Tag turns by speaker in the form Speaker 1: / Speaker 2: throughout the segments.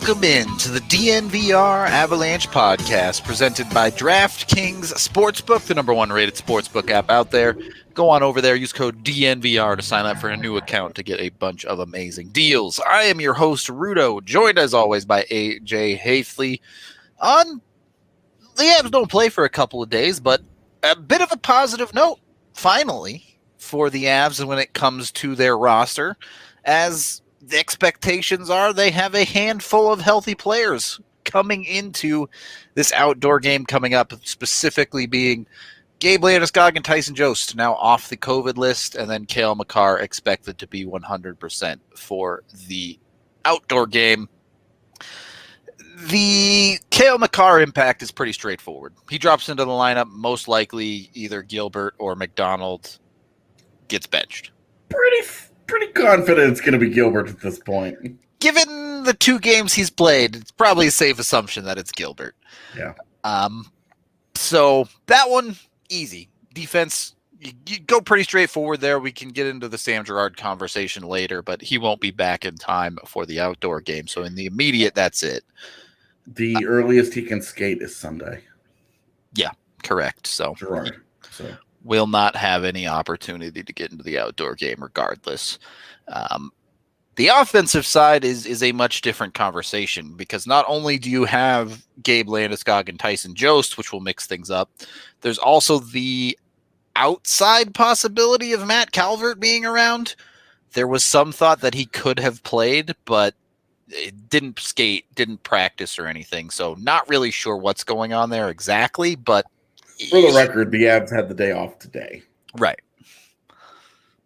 Speaker 1: Welcome in to the DNVR Avalanche Podcast, presented by DraftKings Sportsbook, the #1 rated sportsbook app out there. Go on over there, use code DNVR to sign up for a new account to get a bunch of amazing deals. I am your host, Rudo, joined as always by AJ Haefley. The Avs don't play for a couple of days, but a bit of a positive note, finally, for the Avs when it comes to their roster, as the expectations are they have a handful of healthy players coming into this outdoor game coming up, specifically being Gabe Landeskog and Tyson Jost now off the COVID list, and then Cale Makar expected to be 100% for the outdoor game. The Cale Makar impact is pretty straightforward. He drops into the lineup, most likely either Gilbert or McDonald gets benched.
Speaker 2: Pretty confident it's going to be Gilbert at this point.
Speaker 1: Given the 2 games he's played, it's probably a safe assumption that it's Gilbert.
Speaker 2: Yeah.
Speaker 1: So that one, easy. Defense, you go pretty straightforward there. We can get into the Sam Girard conversation later, but he won't be back in time for the outdoor game. So in the immediate, that's it.
Speaker 2: The earliest he can skate is Sunday.
Speaker 1: Yeah, correct. So
Speaker 2: Girard.
Speaker 1: Will not have any opportunity to get into the outdoor game regardless. The offensive side is a much different conversation, because not only do you have Gabe Landeskog and Tyson Jost, which will mix things up, there's also the outside possibility of Matt Calvert being around. There was some thought that he could have played, but it didn't skate, didn't practice or anything. So not really sure what's going on there exactly, but
Speaker 2: for the record, the Avs had the day off today.
Speaker 1: Right.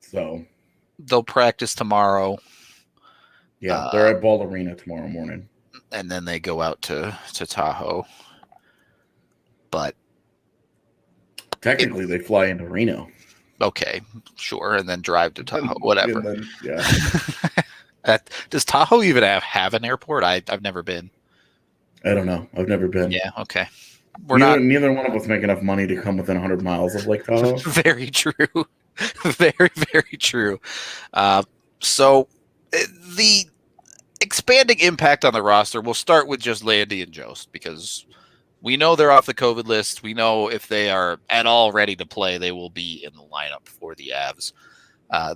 Speaker 2: So
Speaker 1: they'll practice tomorrow.
Speaker 2: Yeah, they're at Ball Arena tomorrow morning.
Speaker 1: And then they go out to Tahoe. But
Speaker 2: technically they fly into Reno.
Speaker 1: Okay, sure, and then drive to Tahoe, whatever.
Speaker 2: Then, yeah.
Speaker 1: Does Tahoe even have an airport? I've never been.
Speaker 2: I don't know. I've never been.
Speaker 1: Yeah, okay.
Speaker 2: Neither one of us make enough money to come within 100 miles of Lake Tahoe.
Speaker 1: Very true. Very, very true. So the expanding impact on the roster, we'll start with just Landy and Jost, because we know they're off the COVID list. We know if they are at all ready to play, they will be in the lineup for the Avs.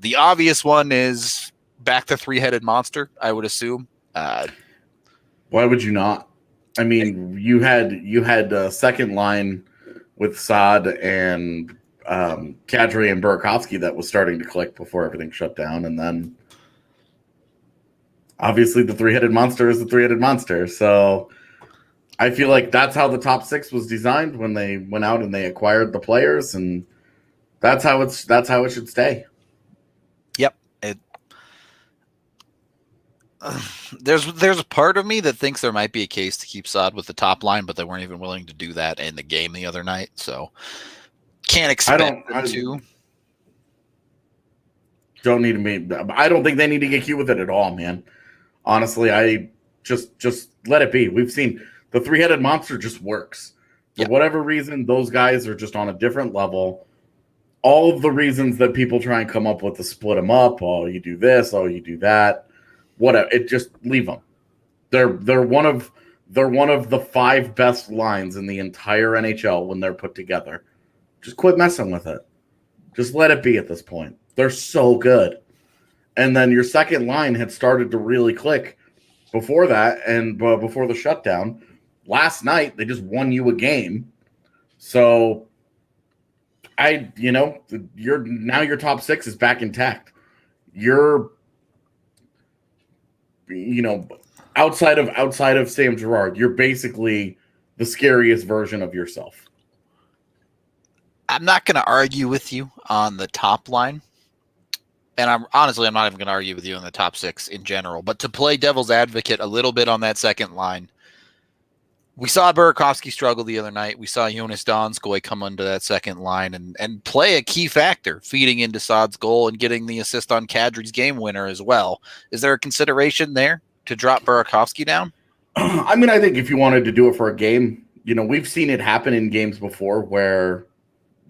Speaker 1: The obvious one is back to three-headed monster, I would assume.
Speaker 2: Why would you not? I mean, you had a second line with Saad and Kadri and Burakovsky that was starting to click before everything shut down, and then obviously the three-headed monster is the three-headed monster. So I feel like that's how the top 6 was designed when they went out and they acquired the players, and that's how it should stay.
Speaker 1: Yep. There's a part of me that thinks there might be a case to keep Saad with the top line, but they weren't even willing to do that in the game the other night. So can't expect them to.
Speaker 2: Don't need to be. I don't think they need to get cute with it at all, man. Honestly, I just let it be. We've seen the three-headed monster just works. For whatever reason, those guys are just on a different level. All of the reasons that people try and come up with to split them up, oh, you do this, oh, you do that. Whatever, it just leave them. They're one of the 5 best lines in the entire NHL when they're put together. Just quit messing with it. Just let it be at this point. They're so good. And then your second line had started to really click before that, and before the shutdown. Last night they just won you a game. So your top 6 is back intact. You're outside of Sam Girard, you're basically the scariest version of yourself.
Speaker 1: I'm not going to argue with you on the top line. And I'm not even going to argue with you on the top 6 in general. But to play devil's advocate a little bit on that second line, we saw Burakovsky struggle the other night. We saw Jonas Donskoy come under that second line and play a key factor, feeding into Saad's goal and getting the assist on Kadri's game winner as well. Is there a consideration there to drop Burakovsky down?
Speaker 2: I mean, I think if you wanted to do it for a game, we've seen it happen in games before where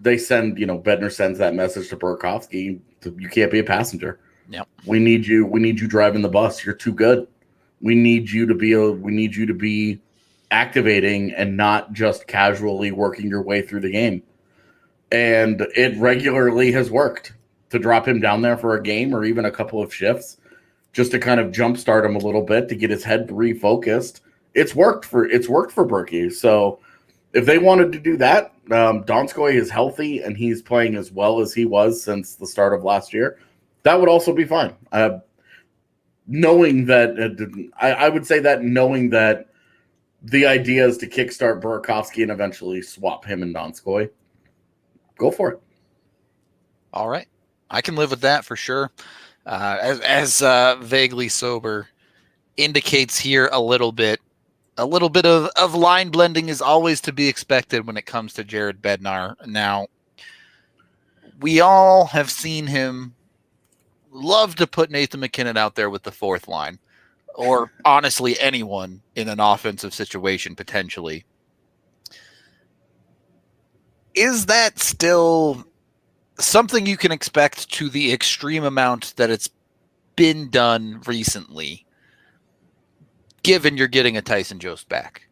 Speaker 2: they send, Bednar sends that message to Burakovsky. You can't be a passenger.
Speaker 1: Yep.
Speaker 2: We need you driving the bus. You're too good. We need you to be activating and not just casually working your way through the game. And it regularly has worked to drop him down there for a game or even a couple of shifts just to kind of jumpstart him a little bit to get his head refocused. It's worked for Berkey. So if they wanted to do that, Donskoy is healthy and he's playing as well as he was since the start of last year. That would also be fine. Knowing that, I would say that knowing that the idea is to kickstart Burakovsky and eventually swap him and Donskoy, go for it. All
Speaker 1: right. I can live with that for sure. As Vaguely Sober indicates here a little bit of line blending is always to be expected when it comes to Jared Bednar. Now, we all have seen him love to put Nathan MacKinnon out there with the fourth line, or honestly anyone in an offensive situation potentially. Is that still something you can expect to the extreme amount that it's been done recently, given you're getting a Tyson Jost back,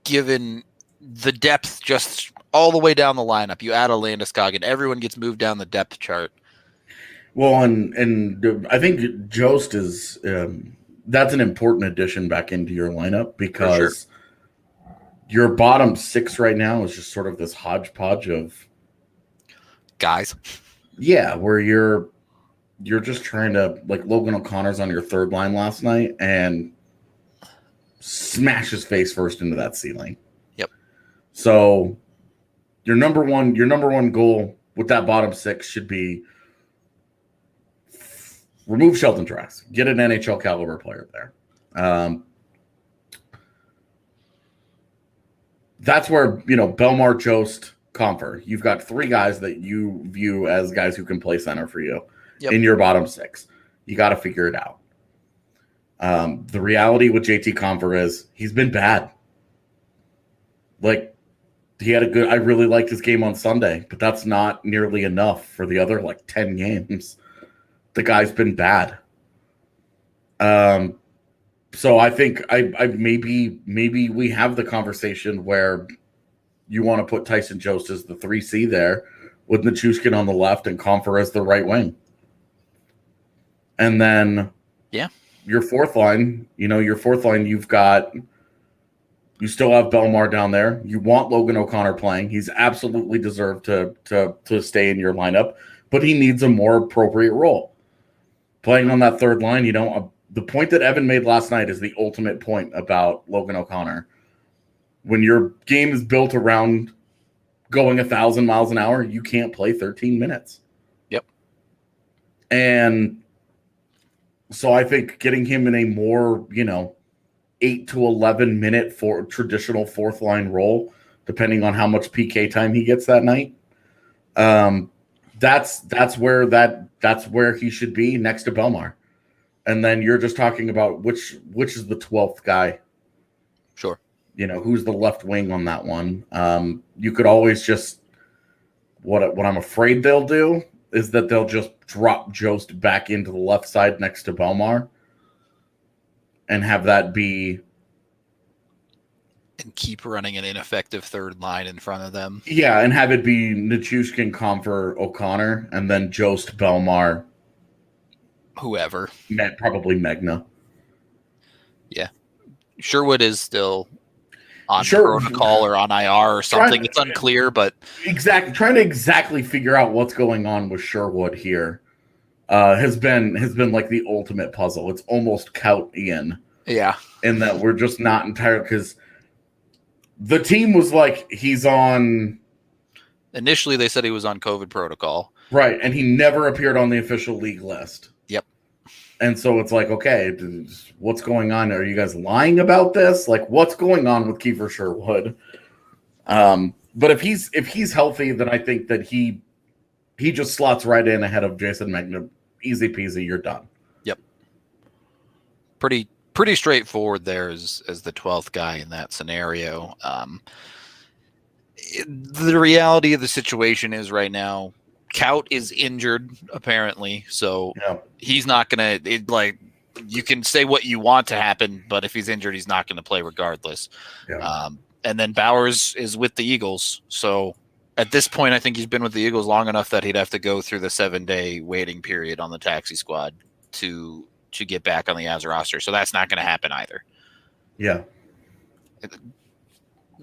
Speaker 1: given the depth just all the way down the lineup? You add a Landeskog and everyone gets moved down the depth chart.
Speaker 2: Well, and I think Jost is that's an important addition back into your lineup because your bottom six right now is just sort of this hodgepodge of
Speaker 1: guys.
Speaker 2: Yeah, where you're just trying to, like, Logan O'Connor's on your third line last night and smash his face first into that ceiling.
Speaker 1: Yep.
Speaker 2: So your number one goal with that bottom six should be remove Sheldon Trask, get an NHL caliber player there. That's where, Belmar, Jost, Comfer. You've got three guys that you view as guys who can play center for you in your bottom six. You got to figure it out. The reality with JT Comfer is he's been bad. Like, he had I really liked his game on Sunday, but that's not nearly enough for the other, 10 games. The guy's been bad. So I think I maybe we have the conversation where you want to put Tyson Jost as the 3C there with Nichushkin on the left and Comfer as the right wing. And then your fourth line, you still have Belmar down there. You want Logan O'Connor playing. He's absolutely deserved to stay in your lineup, but he needs a more appropriate role. Playing on that third line, the point that Evan made last night is the ultimate point about Logan O'Connor. When your game is built around going 1,000 miles an hour, you can't play 13 minutes.
Speaker 1: Yep.
Speaker 2: And so I think getting him in a more, 8 to 11 minute for traditional fourth line role, depending on how much PK time he gets that night, that's where he should be next to Belmar. And then you're just talking about which is the 12th guy.
Speaker 1: Sure.
Speaker 2: Who's the left wing on that one. You could always just what I'm afraid they'll do is that they'll just drop Jost back into the left side next to Belmar and have that be,
Speaker 1: and keep running an ineffective third line in front of them.
Speaker 2: Yeah, and have it be Nichushkin, Comfer, O'Connor, and then Jost, Belmar,
Speaker 1: whoever.
Speaker 2: Probably Megna.
Speaker 1: Yeah. Sherwood is still on protocol or on IR or something. It's unclear, but
Speaker 2: trying to exactly figure out what's going on with Sherwood here has been like the ultimate puzzle. It's almost Coutian.
Speaker 1: Yeah.
Speaker 2: In that we're just not entirely, because the team was like, he's on.
Speaker 1: Initially, they said he was on COVID protocol.
Speaker 2: Right, and he never appeared on the official league list.
Speaker 1: Yep.
Speaker 2: And so it's like, okay, what's going on? Are you guys lying about this? Like, what's going on with Kiefer Sherwood? But if he's healthy, then I think that he just slots right in ahead of Jason Megna. Easy peasy, you're done.
Speaker 1: Yep. Pretty straightforward there as the 12th guy in that scenario. The reality of the situation is right now, Kaut is injured apparently, so he's not gonna you can say what you want to happen, but if he's injured, he's not going to play regardless.
Speaker 2: Yeah.
Speaker 1: And then Bowers is with the Eagles. So at this point, I think he's been with the Eagles long enough that he'd have to go through the 7-day waiting period on the taxi squad to get back on the Avs roster. So that's not going to happen either.
Speaker 2: Yeah.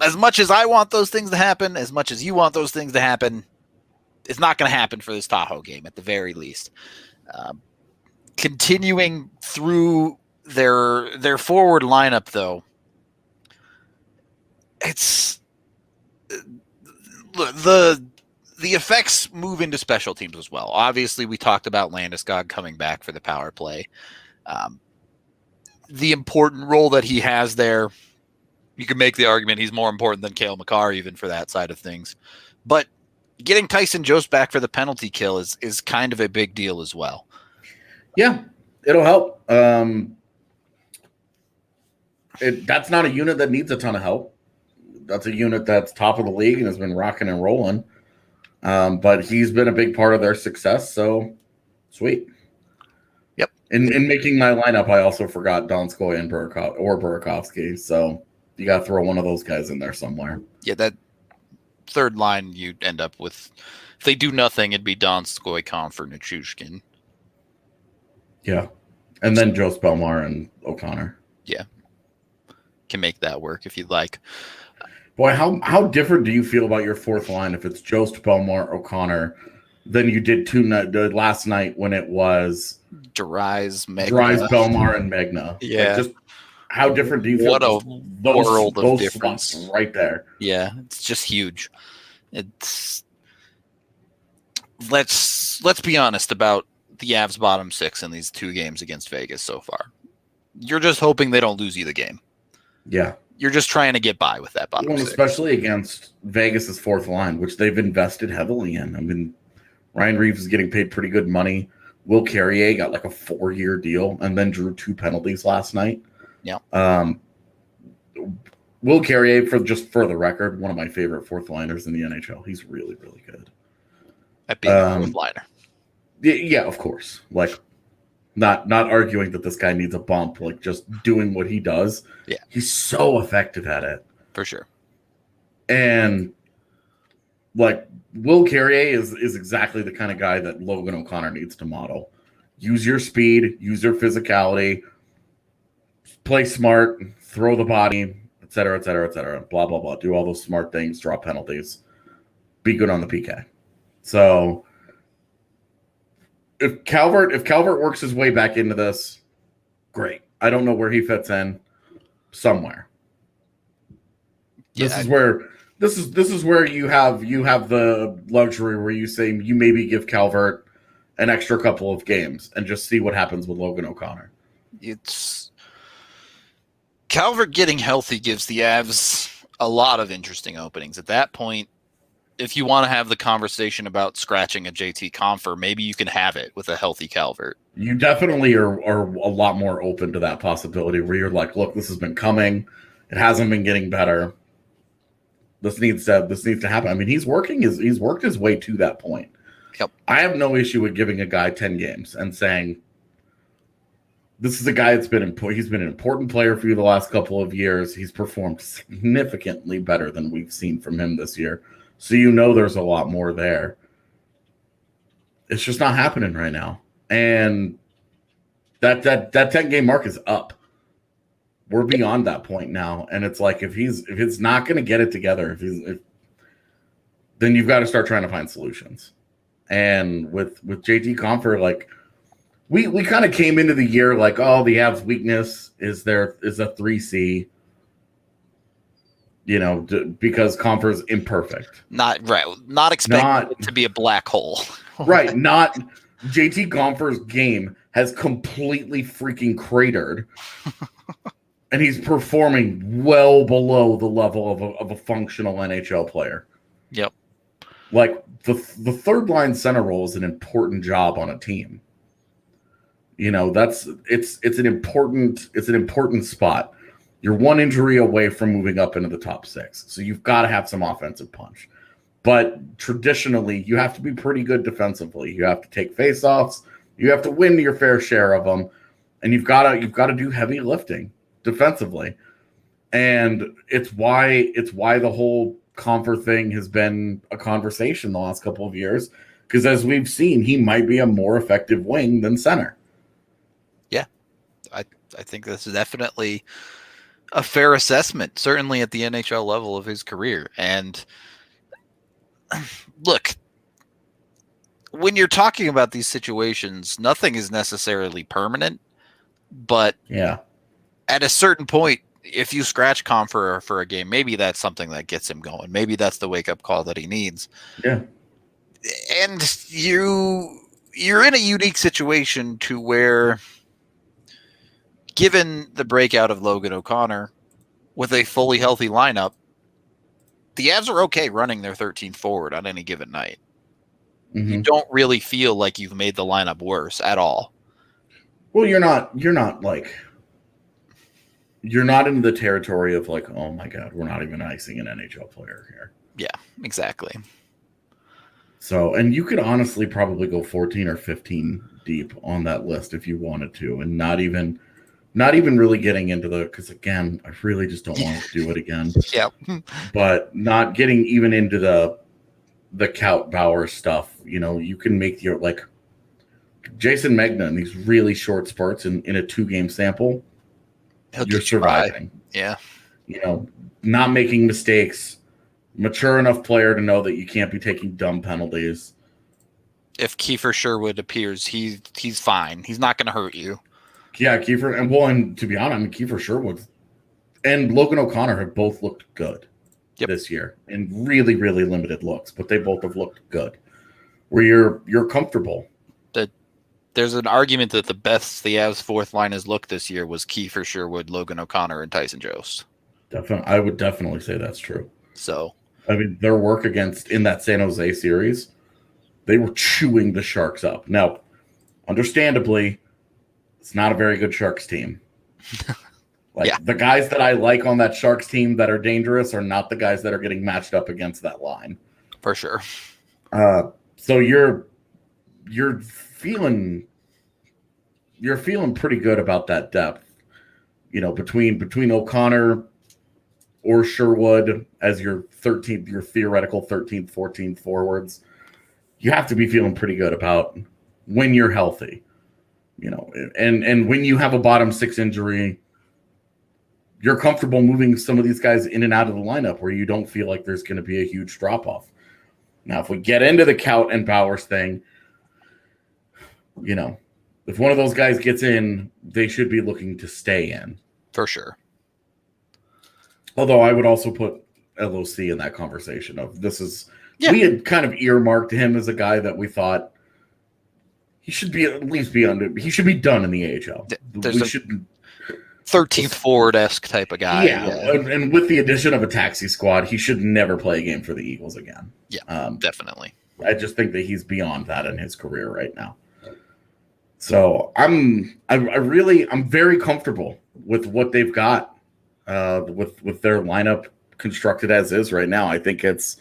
Speaker 1: As much as I want those things to happen, as much as you want those things to happen, it's not going to happen for this Tahoe game at the very least. Continuing through their forward lineup, though, it's the effects move into special teams as well. Obviously, we talked about Landeskog coming back for the power play. The important role that he has there, you can make the argument he's more important than Cale Makar even for that side of things. But getting Tyson Jost back for the penalty kill is kind of a big deal as well.
Speaker 2: Yeah, it'll help. That's not a unit that needs a ton of help. That's a unit that's top of the league and has been rocking and rolling. But he's been a big part of their success, so sweet.
Speaker 1: Yep.
Speaker 2: In making my lineup, I also forgot Donskoy and Burakovsky, so you got to throw one of those guys in there somewhere.
Speaker 1: Yeah, that third line you'd end up with, if they do nothing, it'd be Donskoy, Comfort, and Nichushkin.
Speaker 2: Yeah. And then Jost Belmar and O'Connor.
Speaker 1: Yeah. Can make that work if you'd like.
Speaker 2: Boy, how different do you feel about your fourth line if it's Jost Belmar O'Connor than you did last night when it was
Speaker 1: Dries,
Speaker 2: Belmar, and Megna?
Speaker 1: Yeah.
Speaker 2: Like, just how different do you feel?
Speaker 1: What a world of difference
Speaker 2: spots right there.
Speaker 1: Yeah, it's just huge. It's let's be honest about the Avs bottom six in these 2 games against Vegas so far. You're just hoping they don't lose you the game.
Speaker 2: Yeah.
Speaker 1: You're just trying to get by with that bottom six.
Speaker 2: Especially against Vegas's fourth line, which they've invested heavily in. I mean, Ryan Reeves is getting paid pretty good money. Will Carrier got like a 4-year deal and then drew 2 penalties last night.
Speaker 1: Yeah.
Speaker 2: Will Carrier, for the record, one of my favorite fourth liners in the NHL. He's really, really good.
Speaker 1: At being a fourth liner.
Speaker 2: Yeah, of course. Like, not arguing that this guy needs a bump, like just doing what he does.
Speaker 1: Yeah.
Speaker 2: He's so effective at it.
Speaker 1: For sure.
Speaker 2: And like Will Carrier is exactly the kind of guy that Logan O'Connor needs to model. Use your speed, use your physicality, play smart, throw the body, et cetera, et cetera, et cetera. Blah, blah, blah. Do all those smart things, draw penalties, be good on the PK. So if Calvert works his way back into this, great. I don't know where he fits in. Somewhere.
Speaker 1: Yeah,
Speaker 2: This is where you have the luxury where you say you maybe give Calvert an extra couple of games and just see what happens with Logan O'Connor.
Speaker 1: It's Calvert getting healthy gives the Avs a lot of interesting openings. At that point, if you want to have the conversation about scratching a JT Compher, maybe you can have it with a healthy Calvert.
Speaker 2: You definitely are a lot more open to that possibility where you're like, look, this has been coming. It hasn't been getting better. This needs to happen. I mean, he's worked his way to that point.
Speaker 1: Yep.
Speaker 2: I have no issue with giving a guy 10 games and saying, this is a guy that's he's been an important player for you the last couple of years. He's performed significantly better than we've seen from him this year. So there's a lot more there. It's just not happening right now. And that 10-game mark is up. We're beyond that point now. And it's like if it's not going to get it together, then you've got to start trying to find solutions. And with JT Compher, like we kind of came into the year like, oh, the Avs' weakness is a 3C. Because Compher's imperfect.
Speaker 1: Not expecting it to be a black hole.
Speaker 2: Right. Not JT Compher's game has completely freaking cratered. And he's performing well below the level of a functional NHL player.
Speaker 1: Yep.
Speaker 2: Like the third line center role is an important job on a team. It's an important spot. You're one injury away from moving up into the top 6. So you've got to have some offensive punch. But traditionally, you have to be pretty good defensively. You have to take faceoffs. You have to win your fair share of them. and you've got to do heavy lifting defensively, and it's why the whole Comfer thing has been a conversation the last couple of years, because as we've seen, he might be a more effective wing than center.
Speaker 1: Yeah, I think this is definitely a fair assessment, certainly at the NHL level of his career. And look, when you're talking about these situations, nothing is necessarily permanent, but
Speaker 2: yeah,
Speaker 1: at a certain point, if you scratch Comfer for a game, maybe that's something that gets him going. Maybe that's the wake-up call that he needs.
Speaker 2: Yeah.
Speaker 1: And you're in a unique situation to where, given the breakout of Logan O'Connor with a fully healthy lineup, the Avs are okay running their 13th forward on any given night. Mm-hmm. You don't really feel like you've made the lineup worse at all.
Speaker 2: Well, you're not in the territory of like, oh my God, we're not even icing an NHL player here.
Speaker 1: Yeah, exactly.
Speaker 2: So, and you could honestly probably go 14 or 15 deep on that list if you wanted to, and not even really getting into because again, I really just don't want to do it again.
Speaker 1: Yeah.
Speaker 2: But not getting even into the Kaut Bauer stuff. You know, you can make your like Jason Megna in these really short spurts in a 2-game sample. You're surviving.
Speaker 1: Yeah.
Speaker 2: You know, not making mistakes, mature enough player to know that you can't be taking dumb penalties.
Speaker 1: If Kiefer Sherwood appears, he's fine. He's not going to hurt you.
Speaker 2: Yeah, Kiefer, and to be honest, I mean, Kiefer Sherwood and Logan O'Connor have both looked good this year in really, really limited looks, but they both have looked good. Where you're comfortable.
Speaker 1: There's an argument that the best the Avs fourth line has looked this year was Kiefer Sherwood, Logan O'Connor, and Tyson Jost.
Speaker 2: Definitely, I would definitely say that's true.
Speaker 1: So,
Speaker 2: I mean, their work in that San Jose series, they were chewing the Sharks up. Now, understandably, it's not a very good Sharks team. The guys that I like on that Sharks team that are dangerous are not the guys that are getting matched up against that line.
Speaker 1: For sure.
Speaker 2: So you're feeling pretty good about that depth, you know, between O'Connor or Sherwood as your theoretical 13th, 14th forwards. You have to be feeling pretty good about when you're healthy, you know, and when you have a bottom 6 injury, you're comfortable moving some of these guys in and out of the lineup where you don't feel like there's going to be a huge drop off. Now, if we get into the Kaut and Bowers thing, you know, if one of those guys gets in, they should be looking to stay in.
Speaker 1: For sure.
Speaker 2: Although I would also put LOC in that conversation of this is, we had kind of earmarked him as a guy that we thought he should be at least he should be done in the AHL.
Speaker 1: There's 13th forward-esque type of guy.
Speaker 2: Yeah. And with the addition of a taxi squad, he should never play a game for the Eagles again.
Speaker 1: Yeah, definitely.
Speaker 2: I just think that he's beyond that in his career right now. So I'm very comfortable with what they've got with their lineup constructed as is right now. I think it's,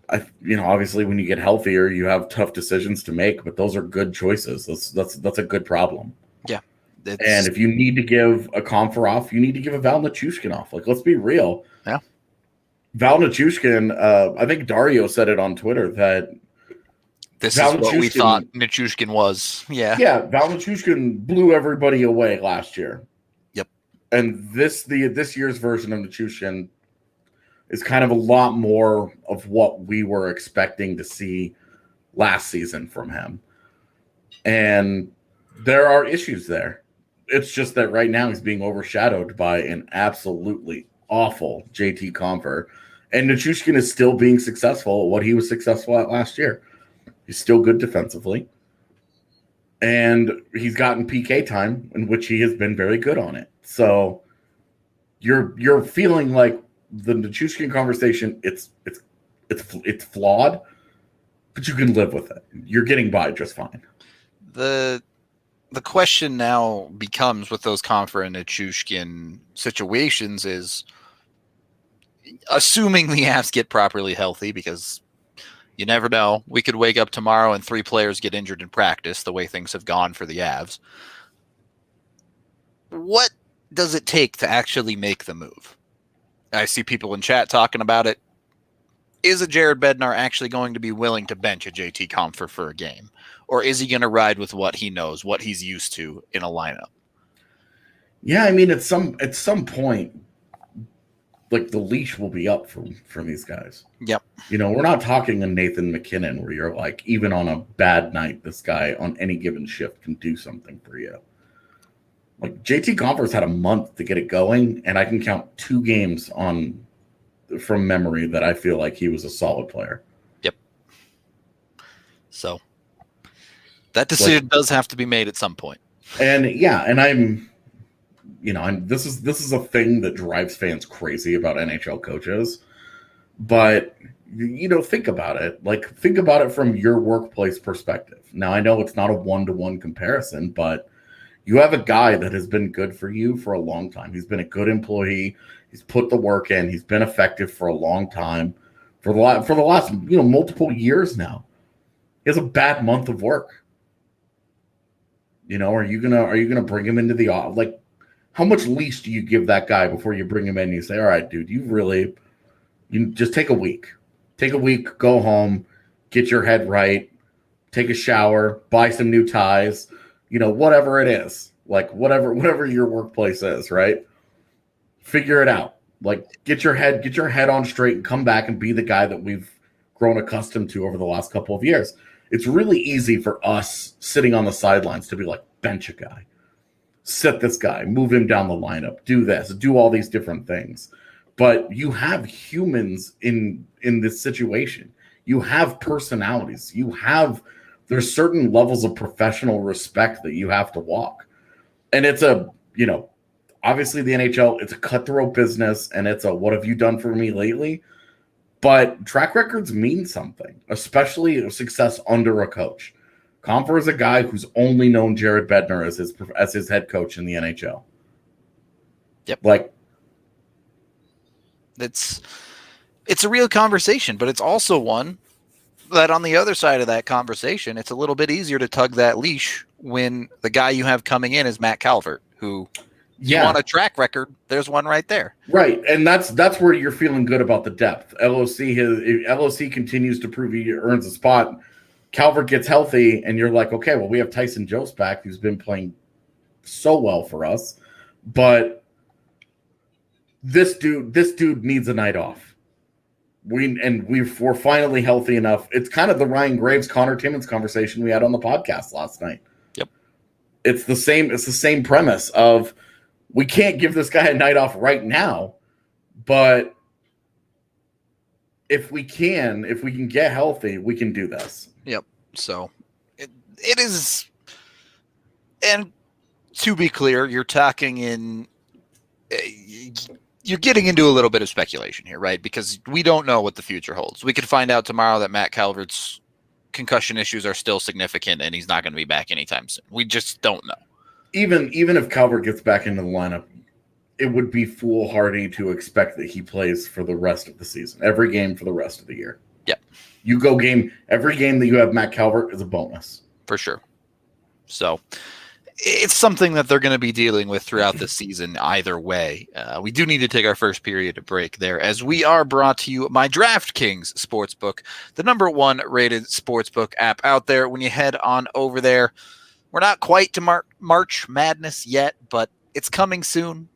Speaker 2: obviously when you get healthier, you have tough decisions to make, but those are good choices. That's a good problem.
Speaker 1: Yeah.
Speaker 2: And if you need to give a Comfer off, you need to give a Val Nichushkin off. Like, let's be real.
Speaker 1: Yeah.
Speaker 2: Val Nichushkin, I think Dario said it on Twitter that
Speaker 1: this is what we thought Nichushkin was. Yeah.
Speaker 2: Yeah, Val Nichushkin blew everybody away last year.
Speaker 1: Yep.
Speaker 2: And this year's version of Nichushkin is kind of a lot more of what we were expecting to see last season from him. And there are issues there. It's just that right now he's being overshadowed by an absolutely awful JT Compher. And Nichushkin is still being successful at what he was successful at last year. He's still good defensively. And he's gotten PK time in which he has been very good on it. So you're feeling like the Nichushkin conversation, it's flawed, but you can live with it. You're getting by just fine.
Speaker 1: The question now becomes with those Compher and Nichushkin situations is, assuming the Avs get properly healthy, because You never know. We could wake up tomorrow and 3 players get injured in practice the way things have gone for the Avs. What does it take to actually make the move? I see people in chat talking about it. Is a Jared Bednar actually going to be willing to bench a JT Compher for a game? Or is he going to ride with what he knows, what he's used to in a lineup?
Speaker 2: Yeah, I mean, at some point, like, the leash will be up from these guys.
Speaker 1: Yep.
Speaker 2: You know, we're not talking a Nathan McKinnon where you're like, even on a bad night, this guy on any given shift can do something for you. Like, JT Compher's had a month to get it going, and I can count 2 games from memory that I feel like he was a solid player.
Speaker 1: Yep. So that decision does have to be made at some point.
Speaker 2: And yeah, and I'm this is a thing that drives fans crazy about NHL coaches. But think about it. Like, think about it from your workplace perspective. Now, I know it's not a one-to-one comparison, but you have a guy that has been good for you for a long time. He's been a good employee. He's put the work in. He's been effective for a long time, for the last multiple years now. He has a bad month of work. Are you gonna bring him into the office? Like, how much leash do you give that guy before you bring him in? And you say, all right, dude, you just take a week. Take a week, go home, get your head right, take a shower, buy some new ties, whatever it is. Like, whatever your workplace is, right? Figure it out. Like, get your head on straight and come back and be the guy that we've grown accustomed to over the last couple of years. It's really easy for us sitting on the sidelines to be like, bench a guy. Sit this guy, move him down the lineup, do this, do all these different things. But you have humans in this situation. You have personalities. There's certain levels of professional respect that you have to walk. And it's obviously the NHL, it's a cutthroat business, and it's a what have you done for me lately? But track records mean something, especially success under a coach. Compher is a guy who's only known Jared Bednar as his head coach in the NHL.
Speaker 1: Yep.
Speaker 2: Like,
Speaker 1: it's a real conversation, but it's also one that on the other side of that conversation, it's a little bit easier to tug that leash when the guy you have coming in is Matt Calvert, who you want a track record. There's one right there.
Speaker 2: Right. And that's where you're feeling good about the depth. LOC continues to prove he earns a spot. Calvert gets healthy, and you're like, okay, well, we have Tyson Jost back, who's been playing so well for us. But this dude needs a night off. We're finally healthy enough. It's kind of the Ryan Graves, Connor Timmins conversation we had on the podcast last night.
Speaker 1: Yep. It's
Speaker 2: the same premise of, we can't give this guy a night off right now, but if we can get healthy, we can do this.
Speaker 1: Yep. So it is, and to be clear, you're talking you're getting into a little bit of speculation here, right? Because we don't know what the future holds. We could find out tomorrow that Matt Calvert's concussion issues are still significant and he's not going to be back anytime soon. We just don't know.
Speaker 2: Even if Calvert gets back into the lineup, it would be foolhardy to expect that he plays for the rest of the season, every game for the rest of the year.
Speaker 1: Yep.
Speaker 2: Every game that you have Matt Calvert is a bonus.
Speaker 1: For sure. So it's something that they're going to be dealing with throughout the season either way. We do need to take our first period break there, as we are brought to you by DraftKings Sportsbook, the #1 rated sportsbook app out there. When you head on over there, we're not quite to March Madness yet, but it's coming soon.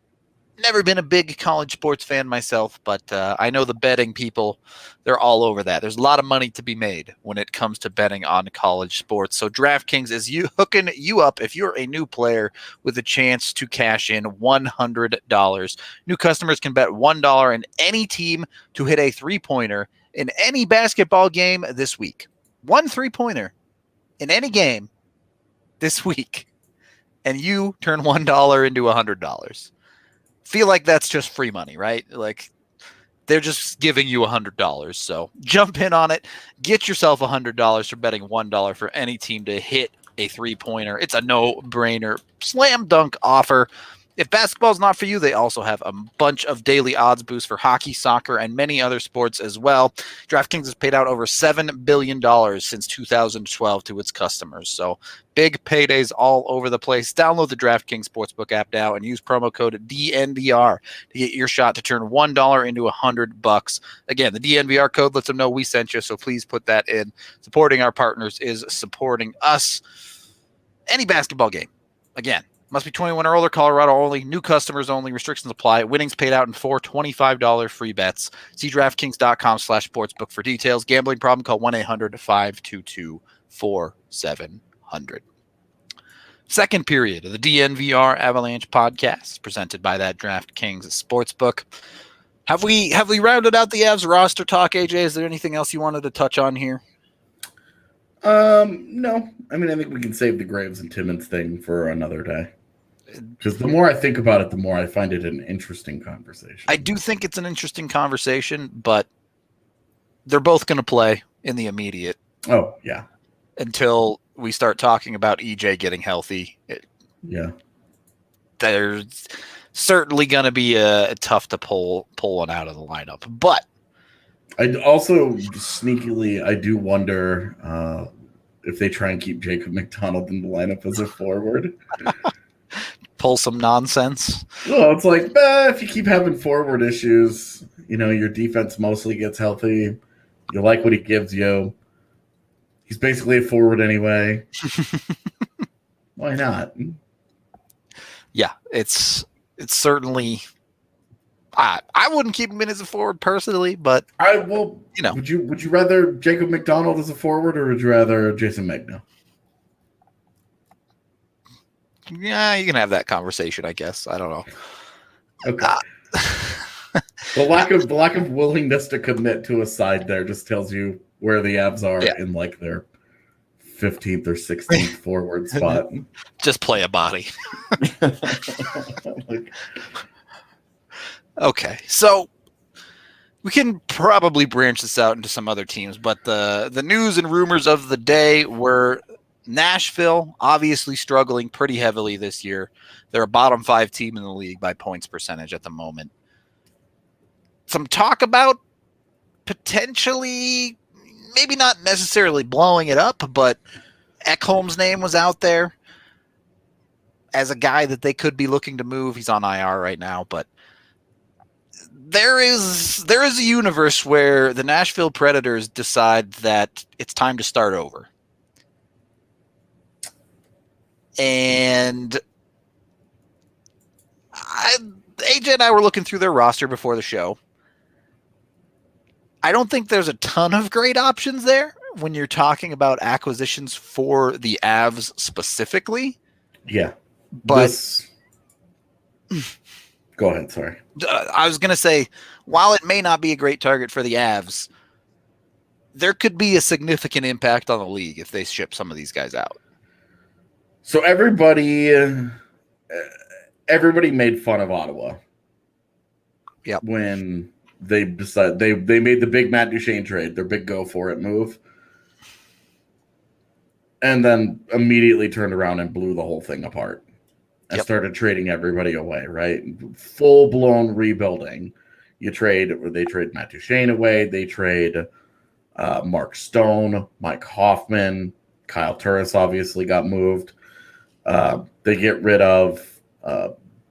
Speaker 1: Never been a big college sports fan myself, but I know the betting people, they're all over that. There's a lot of money to be made when it comes to betting on college sports. So DraftKings is hooking you up if you're a new player with a chance to cash in $100. New customers can bet $1 in any team to hit a three-pointer in any basketball game this week. One three-pointer in any game this week, and you turn $1 into $100. Feel like that's just free money, right? Like, they're just giving you $100. So jump in on it. Get yourself $100 for betting $1 for any team to hit a three-pointer. It's a no-brainer, slam dunk offer. If basketball is not for you, they also have a bunch of daily odds boosts for hockey, soccer, and many other sports as well. DraftKings has paid out over $7 billion since 2012 to its customers. So big paydays all over the place. Download the DraftKings Sportsbook app now and use promo code DNVR to get your shot to turn $1 into $100. Again, the DNVR code lets them know we sent you, so please put that in. Supporting our partners is supporting us. Any basketball game, again, must be 21 or older, Colorado only, new customers only, restrictions apply, winnings paid out in 4 $25 free bets. See DraftKings.com/sportsbook for details. Gambling problem, call 1-800-522-4700. Second period of the DNVR Avalanche Podcast, presented by that DraftKings Sportsbook. Have we rounded out the Avs roster talk, AJ? Is there anything else you wanted to touch on here?
Speaker 2: No. I mean, I think we can save the Graves and Timmins thing for another day. Because the more I think about it, the more I find it an interesting conversation.
Speaker 1: I do think it's an interesting conversation, but they're both going to play in the immediate.
Speaker 2: Oh, yeah.
Speaker 1: Until we start talking about EJ getting healthy.
Speaker 2: Yeah.
Speaker 1: There's certainly going to be a tough to pull one out of the lineup. But
Speaker 2: I also sneakily, I do wonder if they try and keep Jacob McDonald in the lineup as a forward.
Speaker 1: Pull some nonsense.
Speaker 2: Well, it's like, if you keep having forward issues, your defense mostly gets healthy. You like what he gives you. He's basically a forward anyway. Why not?
Speaker 1: Yeah, it's certainly. I wouldn't keep him in as a forward personally, but would you rather Jacob McDonald as a forward, or would you rather Jason Megna? Yeah, you can have that conversation, I guess. I don't know.
Speaker 2: Okay. The lack of willingness to commit to a side there just tells you where the Avs are in like their 15th or 16th forward spot.
Speaker 1: Just play a body. Okay, so we can probably branch this out into some other teams, but the news and rumors of the day were Nashville obviously struggling pretty heavily this year. They're a bottom 5 team in the league by points percentage at the moment. Some talk about potentially, maybe not necessarily blowing it up, but Ekholm's name was out there as a guy that they could be looking to move. He's on IR right now, but there is a universe where the Nashville Predators decide that it's time to start over. And AJ and I were looking through their roster before the show. I don't think there's a ton of great options there when you're talking about acquisitions for the Avs specifically.
Speaker 2: Yeah.
Speaker 1: But
Speaker 2: go ahead, sorry.
Speaker 1: I was going to say, while it may not be a great target for the Avs, there could be a significant impact on the league if they ship some of these guys out.
Speaker 2: So everybody made fun of Ottawa.
Speaker 1: Yep.
Speaker 2: When they decided they made the big Matt Duchene trade, their big go for it move, and then immediately turned around and blew the whole thing apart and started trading everybody away. Right, full blown rebuilding. They trade Matt Duchene away. They trade Mark Stone, Mike Hoffman, Kyle Turris obviously got moved. They get rid of,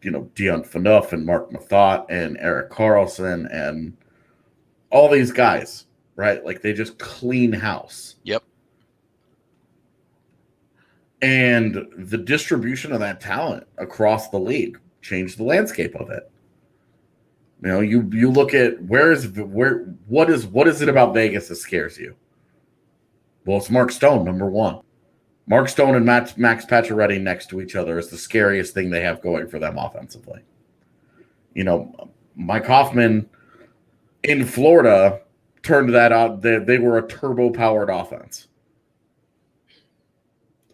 Speaker 2: Dion Phaneuf and Mark Mathot and Eric Carlson and all these guys, right? Like they just clean house.
Speaker 1: Yep.
Speaker 2: And the distribution of that talent across the league changed the landscape of it. You look at what is it about Vegas that scares you? Well, it's Mark Stone, number one. Mark Stone and Max Pacioretty next to each other is the scariest thing they have going for them offensively. Mike Hoffman in Florida turned that out. They were a turbo-powered offense.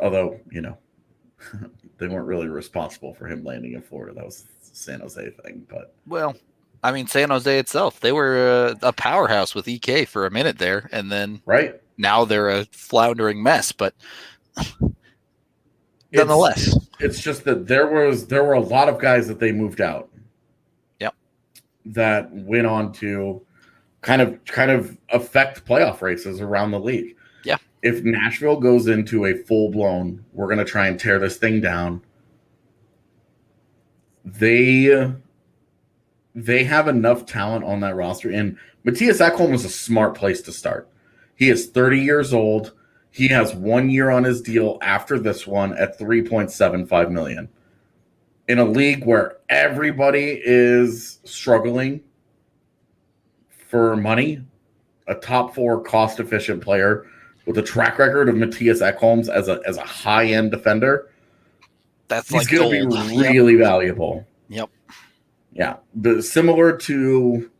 Speaker 2: Although, they weren't really responsible for him landing in Florida. That was the San Jose thing. But
Speaker 1: San Jose itself, they were a powerhouse with EK for a minute there, and then
Speaker 2: right
Speaker 1: now they're a floundering mess. But nonetheless.
Speaker 2: It's just that there were a lot of guys that they moved out.
Speaker 1: Yep.
Speaker 2: That went on to kind of affect playoff races around the league.
Speaker 1: Yeah.
Speaker 2: If Nashville goes into a full-blown, we're going to try and tear this thing down, they have enough talent on that roster. And Matthias Ekholm is a smart place to start. He is 30 years old. He has 1 year on his deal after this one at $3.75 million. In a league where everybody is struggling for money, a top 4 cost-efficient player with a track record of Matthias Ekholm as a high-end defender, he's going to be really valuable.
Speaker 1: Yep.
Speaker 2: Yeah, similar to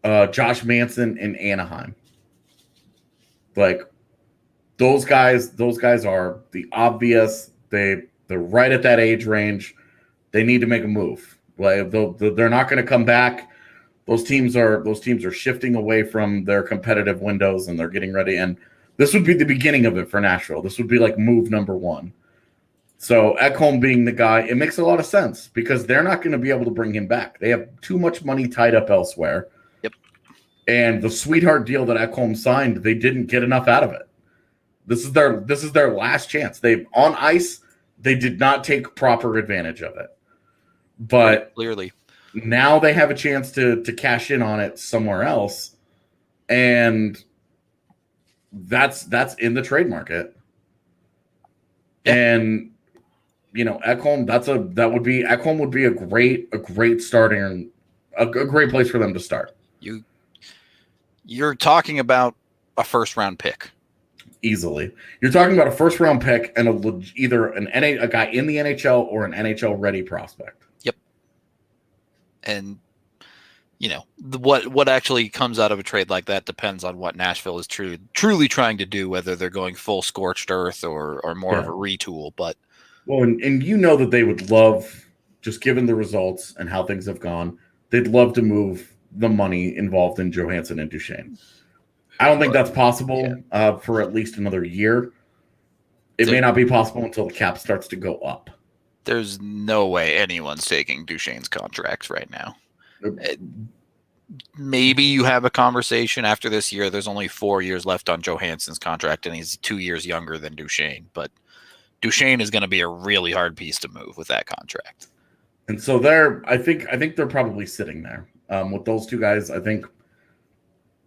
Speaker 2: Josh Manson in Anaheim. Like those guys are the obvious. They're right at that age range. They need to make a move. Like they're not going to come back. Those teams are shifting away from their competitive windows, and they're getting ready. And this would be the beginning of it for Nashville. This would be like move number 1. So Ekholm being the guy, it makes a lot of sense because they're not going to be able to bring him back. They have too much money tied up elsewhere.
Speaker 1: Yep.
Speaker 2: And the sweetheart deal that Ekholm signed, they didn't get enough out of it. This is their last chance. On ice, they did not take proper advantage of it. But
Speaker 1: clearly,
Speaker 2: now they have a chance to cash in on it somewhere else, and that's in the trade market. Yeah. And Ekholm, Ekholm would be a great starting, a great place for them to start.
Speaker 1: You're talking about a first round pick.
Speaker 2: Easily. You're talking about a first round pick and either a guy in the NHL or an NHL ready prospect.
Speaker 1: Yep. And what actually comes out of a trade like that depends on what Nashville is truly trying to do, whether they're going full scorched earth or more of a retool. But
Speaker 2: and that they would love, just given the results and how things have gone, they'd love to move the money involved in Johansson and Duchesne. I don't think that's possible for at least another year. It may not be possible until the cap starts to go up.
Speaker 1: There's no way anyone's taking Duchesne's contracts right now. Maybe you have a conversation after this year. There's only 4 years left on Johansson's contract, and he's 2 years younger than Duchesne. But Duchesne is going to be a really hard piece to move with that contract.
Speaker 2: And so I think they're probably sitting there with those two guys. I think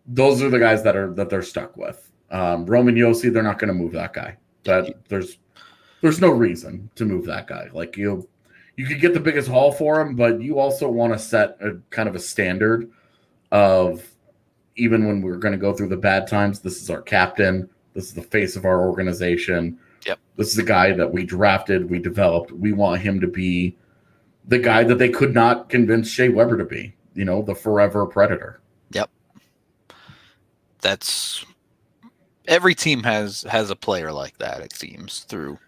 Speaker 2: those are the guys that they're stuck with. Roman Josi, they're not going to move that guy. There's no reason to move that guy. Like you could get the biggest haul for him, but you also want to set a kind of a standard of, even when we're going to go through the bad times, this is our captain. This is the face of our organization.
Speaker 1: Yep.
Speaker 2: This is the guy that we drafted, we developed. We want him to be the guy that they could not convince Shea Weber to be, the forever Predator.
Speaker 1: Yep. That's every team has a player like that, it seems, through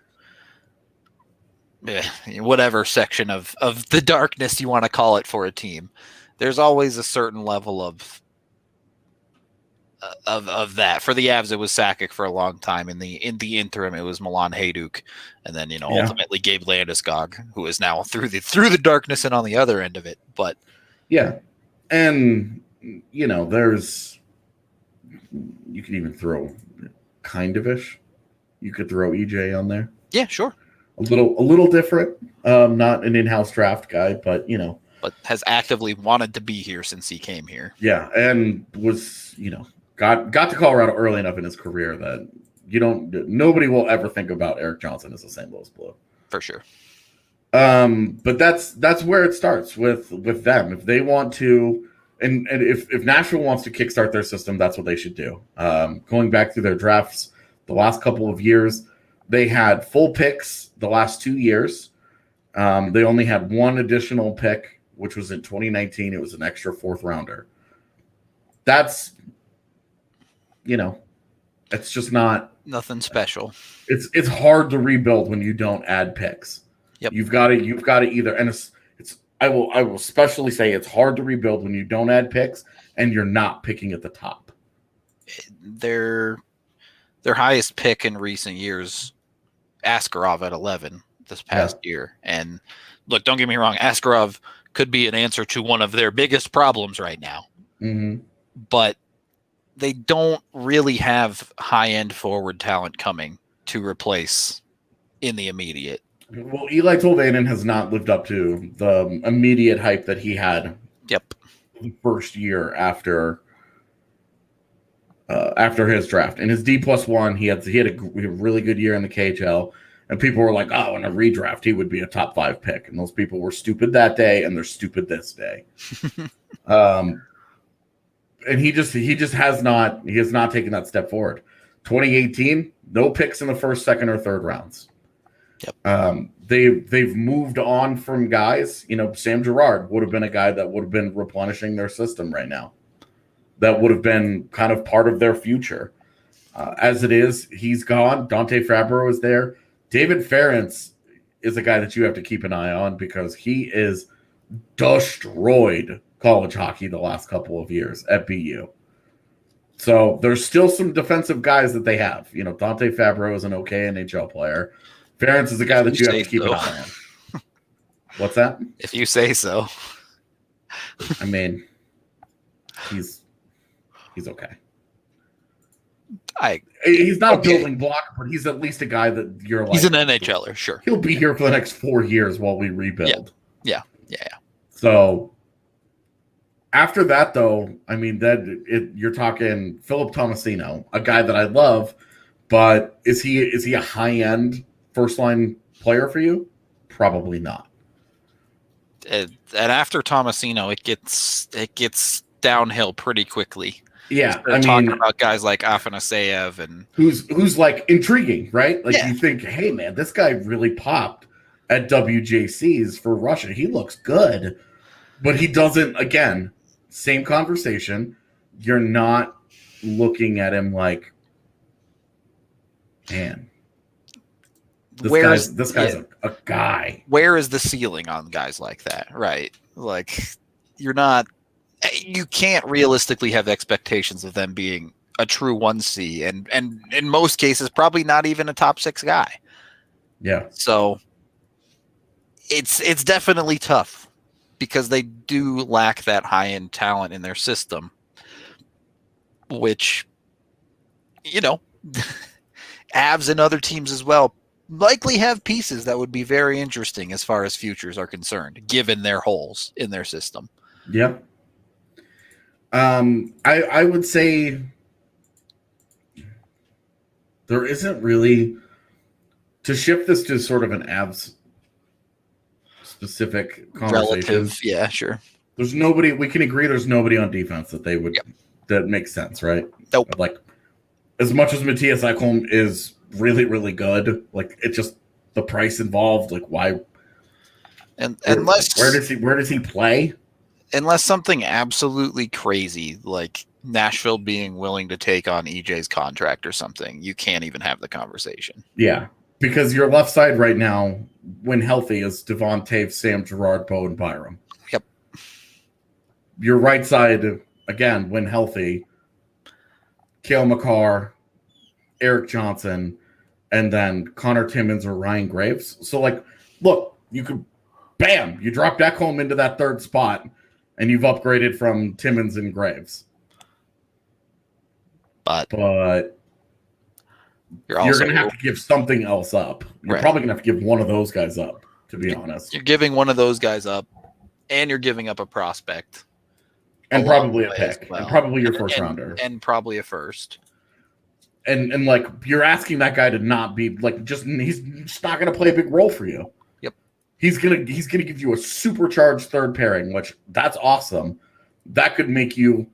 Speaker 1: whatever section of the darkness you want to call it for a team. There's always a certain level of that. For the Avs, it was Sakic for a long time. In the interim, it was Milan Hajduk, and then ultimately Gabe Landeskog, who is now through the darkness and on the other end of it. But
Speaker 2: yeah, and there's, you could even throw kind of ish. You could throw EJ on there.
Speaker 1: Yeah, sure.
Speaker 2: A little different. Not an in-house draft guy, but
Speaker 1: but has actively wanted to be here since he came here.
Speaker 2: Yeah, and was got to Colorado early enough in his career that nobody will ever think about Eric Johnson as a St. Louis Blue.
Speaker 1: For sure.
Speaker 2: But that's where it starts with them. If they want to, and if Nashville wants to kickstart their system, that's what they should do. Going back through their drafts the last couple of years, they had full picks the last 2 years. They only had one additional pick, which was in 2019. It was an extra 4th rounder. That's, it's just not
Speaker 1: nothing special.
Speaker 2: It's hard to rebuild when you don't add picks.
Speaker 1: Yep.
Speaker 2: You've got to either, and I will especially say it's hard to rebuild when you don't add picks and you're not picking at the top.
Speaker 1: Their highest pick in recent years Askarov at 11 this past year. And look, don't get me wrong, Askarov could be an answer to one of their biggest problems right now.
Speaker 2: Mm-hmm.
Speaker 1: But they don't really have high-end forward talent coming to replace in the immediate.
Speaker 2: Well, Eli Tolvanen has not lived up to the immediate hype that he had.
Speaker 1: Yep.
Speaker 2: The first year after his draft. In his D+1, he had a really good year in the KHL, and people were like, "Oh, in a redraft, he would be a top 5 pick." And those people were stupid that day, and they're stupid this day. And he has not taken that step forward. 2018, no picks in the first, second, or third rounds.
Speaker 1: Yep.
Speaker 2: They've moved on from guys. Sam Girard would have been a guy that would have been replenishing their system right now. That would have been kind of part of their future. As it is, he's gone. Dante Fabro is there. David Ferentz is a guy that you have to keep an eye on because he is destroyed college hockey the last couple of years at BU. So there's still some defensive guys that they have. Dante Fabro is an okay NHL player. Ferentz is a guy that you have to keep an eye on. What's that?
Speaker 1: If you say so.
Speaker 2: I mean, he's okay. He's not a building block, but he's at least a guy that you're like.
Speaker 1: He's an NHLer, sure.
Speaker 2: He'll be here for the next 4 years while we rebuild.
Speaker 1: Yeah.
Speaker 2: So after that, though, I mean, you're talking Philip Tomasino, a guy that I love, but is he a high end first line player for you? Probably not.
Speaker 1: And after Tomasino, it gets downhill pretty quickly.
Speaker 2: Yeah,
Speaker 1: talking about guys like Afanaseyev and
Speaker 2: who's like intriguing, right? Like you think, hey man, this guy really popped at WJCs for Russia. He looks good, but he doesn't. Again, same conversation. You're not looking at him like, man, this guy's a guy.
Speaker 1: Where is the ceiling on guys like that? Right, like you can't realistically have expectations of them being a true 1C and in most cases probably not even a top 6 guy.
Speaker 2: Yeah.
Speaker 1: So it's definitely tough because they do lack that high-end talent in their system, which Avs and other teams as well likely have pieces that would be very interesting as far as futures are concerned, given their holes in their system.
Speaker 2: Yep. I would say there isn't really, to shift this to sort of an Avs specific conversation.
Speaker 1: Relative, yeah, sure.
Speaker 2: There's nobody, we can agree there's nobody on defense that they would, that makes sense, right?
Speaker 1: Nope.
Speaker 2: Like, as much as Matthias Ekholm is really, really good, like, it's just the price involved, like, why?
Speaker 1: And
Speaker 2: where does he play?
Speaker 1: Unless something absolutely crazy like Nashville being willing to take on EJ's contract or something, you can't even have the conversation.
Speaker 2: Yeah, because your left side right now, when healthy, is Devon Toews, Sam Girard, Bo, and Byram.
Speaker 1: Yep.
Speaker 2: Your right side, again, when healthy, Cale Makar, Eric Johnson, and then Connor Timmins or Ryan Graves. So, like, look, you could, bam, you drop Ekholm into that third spot, and you've upgraded from Timmins and Graves. But you're going to have to give something else up. You're probably going to have to give one of those guys up, to be honest.
Speaker 1: You're giving one of those guys up, and you're giving up a prospect.
Speaker 2: And probably a pick. Well. And probably your first rounder.
Speaker 1: And probably a first.
Speaker 2: And like, you're asking that guy to not be, like, he's just not going to play a big role for you. He's gonna give you a supercharged third pairing, which that's awesome. That could make you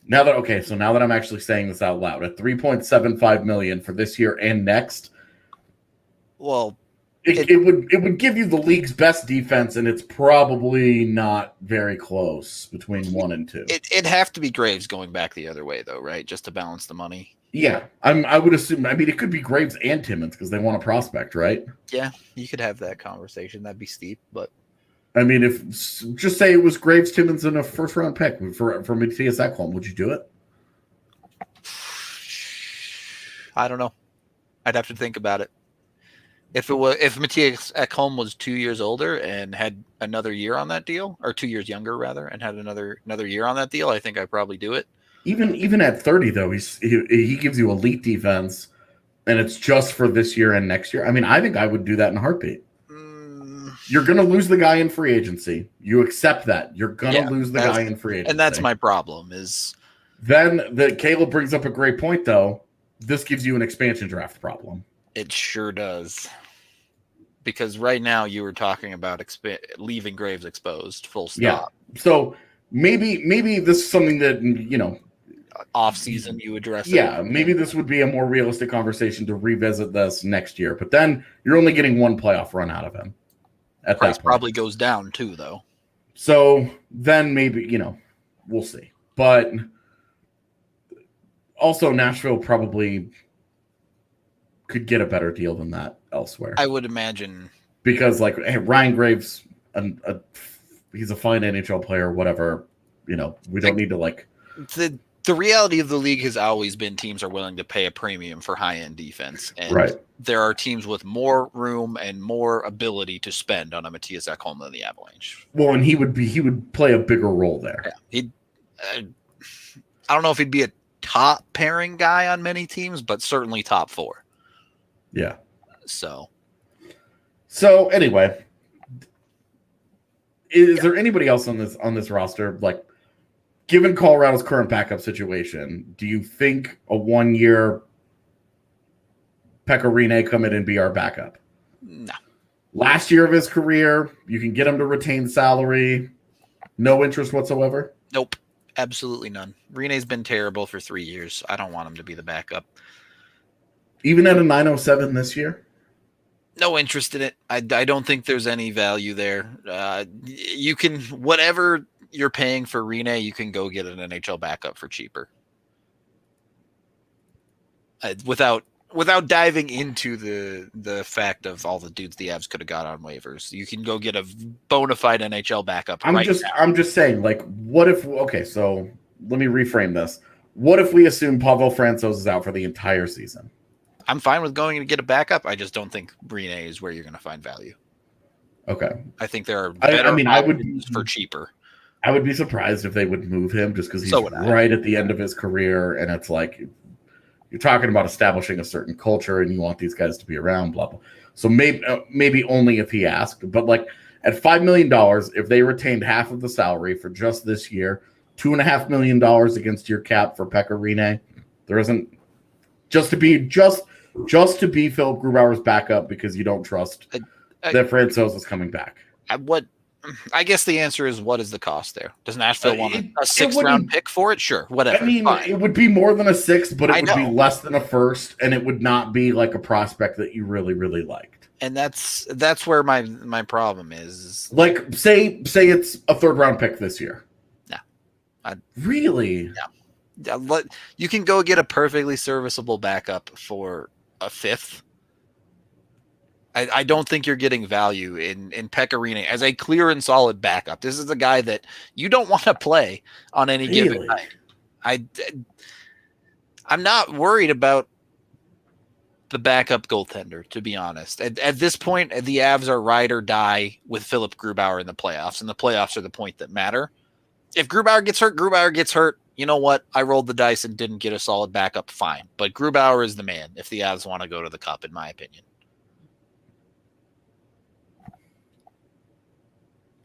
Speaker 2: now that I'm actually saying this out loud at $3.75 million for this year and next.
Speaker 1: Well,
Speaker 2: it would give you the league's best defense, and it's probably not very close between 1 and 2.
Speaker 1: It'd have to be Graves going back the other way, though, right? Just to balance the money.
Speaker 2: Yeah, I would assume. I mean, it could be Graves and Timmins because they want a prospect, right?
Speaker 1: Yeah, you could have that conversation. That'd be steep, but
Speaker 2: I mean, if just say it was Graves, Timmins, and a first round pick for Matthias Ekholm, would you do it?
Speaker 1: I don't know. I'd have to think about it. If Matthias Ekholm was 2 years older and had another year on that deal, or 2 years younger rather, and had another year on that deal, I think I'd probably do it.
Speaker 2: Even at 30 though, he gives you elite defense, and it's just for this year and next year. I mean, I think I would do that in a heartbeat. You're going to lose the guy in free agency. You accept that. You're going to lose the guy in free agency.
Speaker 1: And that's my problem is.
Speaker 2: Then Caleb brings up a great point, though. This gives you an expansion draft problem.
Speaker 1: It sure does. Because right now you were talking about leaving graves exposed, full stop.
Speaker 2: Yeah. So maybe this is something that,
Speaker 1: off season you address.
Speaker 2: Yeah, maybe this would be a more realistic conversation to revisit this next year. But then you're only getting one playoff run out of him. At
Speaker 1: Price
Speaker 2: that point.
Speaker 1: probably goes down too, though.
Speaker 2: So then maybe, we'll see. But also Nashville probably could get a better deal than that elsewhere.
Speaker 1: I would imagine.
Speaker 2: Because, Ryan Graves, he's a fine NHL player, whatever. We don't need to,
Speaker 1: The reality of the league has always been teams are willing to pay a premium for high-end defense. And there are teams with more room and more ability to spend on a Matthias Ekholm than the Avalanche.
Speaker 2: Well, and he would play a bigger role there.
Speaker 1: Yeah, I don't know if he'd be a top pairing guy on many teams, but certainly top 4.
Speaker 2: Yeah.
Speaker 1: So
Speaker 2: anyway, is there anybody else on this roster? Given Colorado's current backup situation, do you think a 1-year Pekka Rinne come in and be our backup?
Speaker 1: No.
Speaker 2: Last year of his career, you can get him to retain salary. No interest whatsoever?
Speaker 1: Nope. Absolutely none. Rinne's been terrible for 3 years. I don't want him to be the backup.
Speaker 2: Even at a 907 this year?
Speaker 1: No interest in it. I don't think there's any value there. You can, whatever you're paying for Rinne, you can go get an NHL backup for cheaper. Without diving into the fact of all the dudes the Avs could have got on waivers, you can go get a bona fide NHL backup. I'm
Speaker 2: just saying, what if? Okay, so let me reframe this. What if we assume Pavel Francouz is out for the entire season?
Speaker 1: I'm fine with going to get a backup. I just don't think Rinne is where you're going to find value.
Speaker 2: Okay,
Speaker 1: I think there are better options for cheaper.
Speaker 2: I would be surprised if they would move him just because he's right at the end of his career, and it's you're talking about establishing a certain culture, and you want these guys to be around, blah blah. So maybe only if he asked, but at $5 million, if they retained half of the salary for just this year, $2.5 million against your cap for Pekka Rinne, there isn't just to be Phil Grubauer's backup because you don't trust that Francouz is coming back.
Speaker 1: I guess the answer is, what is the cost there? Does Nashville want a 6th-round pick for it? Sure, whatever.
Speaker 2: I mean,
Speaker 1: fine.
Speaker 2: It would be more than a 6th, but it would be less than a 1st, and it would not be a prospect that you really, really liked.
Speaker 1: And that's where my problem is.
Speaker 2: Say it's a 3rd-round pick this year.
Speaker 1: No.
Speaker 2: Really?
Speaker 1: No. You can go get a perfectly serviceable backup for a 5th. I don't think you're getting value in Pekka Rinne as a clear and solid backup. This is a guy that you don't want to play on any given night. I'm not worried about the backup goaltender, to be honest. At this point, the Avs are ride or die with Philip Grubauer in the playoffs, and the playoffs are the point that matter. If Grubauer gets hurt, Grubauer gets hurt. You know what? I rolled the dice and didn't get a solid backup. Fine. But Grubauer is the man if the Avs want to go to the Cup, in my opinion.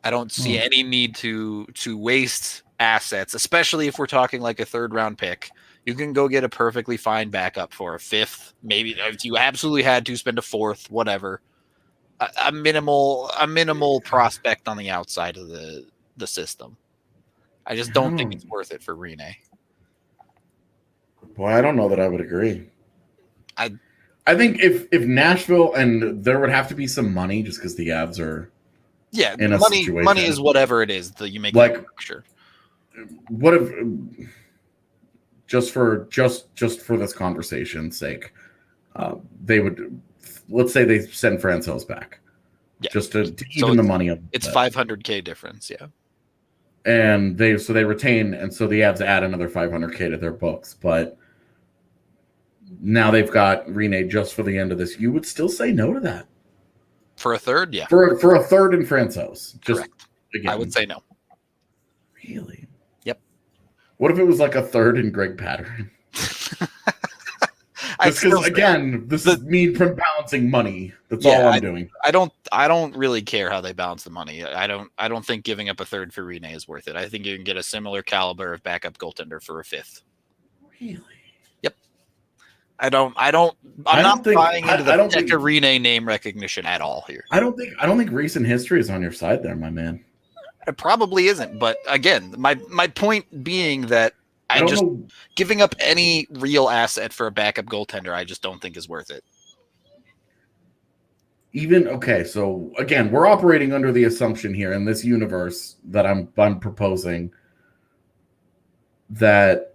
Speaker 1: I don't see any need to waste assets, especially if we're talking a 3rd-round pick. You can go get a perfectly fine backup for a 5th. Maybe if you absolutely had to spend a 4th, whatever. A minimal prospect on the outside of the system. I just don't think it's worth it for Rinne.
Speaker 2: Boy, I don't know that I would agree. I think if Nashville, and there would have to be some money just because the Avs are in a situation.
Speaker 1: Money is whatever it is that you make sure.
Speaker 2: What if just for this conversation's sake, they would, let's say they send Francouz back.
Speaker 1: Yeah.
Speaker 2: Just to even the money up.
Speaker 1: It's $500K difference, yeah.
Speaker 2: And they retain, and so the Avs add another $500K to their books, but now they've got Rinne just for the end of this. You would still say no to that?
Speaker 1: For a third, yeah.
Speaker 2: For a third in Francouz. Just
Speaker 1: Correct.
Speaker 2: Again.
Speaker 1: I would say no.
Speaker 2: Really?
Speaker 1: Yep.
Speaker 2: What if it was like a third in Greg Patterson? Just because, again, this is me balancing money. That's all I'm doing.
Speaker 1: I don't really care how they balance the money. I don't think giving up a third for Rene is worth it. I think you can get a similar caliber of backup goaltender for a fifth.
Speaker 2: Really?
Speaker 1: Yep. I'm not buying into the Pekka Rene name recognition at all here.
Speaker 2: I don't think recent history is on your side there, my man.
Speaker 1: It probably isn't, but again, my point being that giving up any real asset for a backup goaltender, I just don't think is worth it.
Speaker 2: So again, we're operating under the assumption here in this universe that I'm proposing that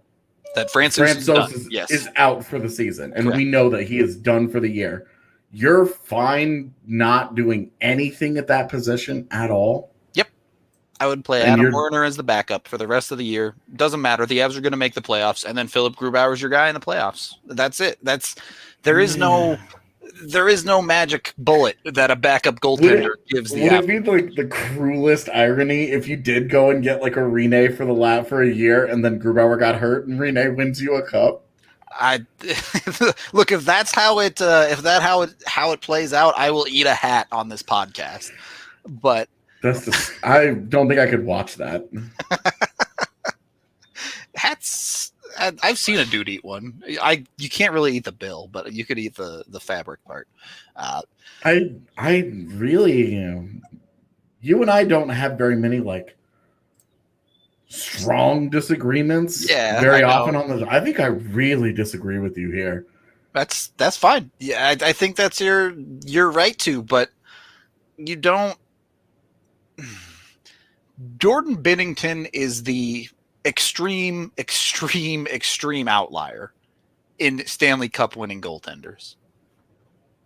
Speaker 2: Francouz is out for the season, and we know that he is done for the year. You're fine not doing anything at that position at all?
Speaker 1: I would play Adam Werner as the backup for the rest of the year. Doesn't matter. The Avs are going to make the playoffs, and then Philip Grubauer is your guy in the playoffs. That's it. There is no magic bullet that a backup goaltender gives the Avs.
Speaker 2: Would it be like the cruelest irony if you did go and get like a Rene for the lab for a year, and then Grubauer got hurt and Rene wins you a cup?
Speaker 1: Look, if that's how it plays out, I will eat a hat on this podcast. But.
Speaker 2: I don't think I could watch that. I've
Speaker 1: seen a dude eat one. You can't really eat the bill, but you could eat the fabric part.
Speaker 2: I really, you and I don't have very many like strong disagreements. Very often on this. I think I really disagree with you here.
Speaker 1: That's fine. Yeah, I think that's your right to, but you don't. Jordan Binnington is the extreme outlier in Stanley Cup winning goaltenders.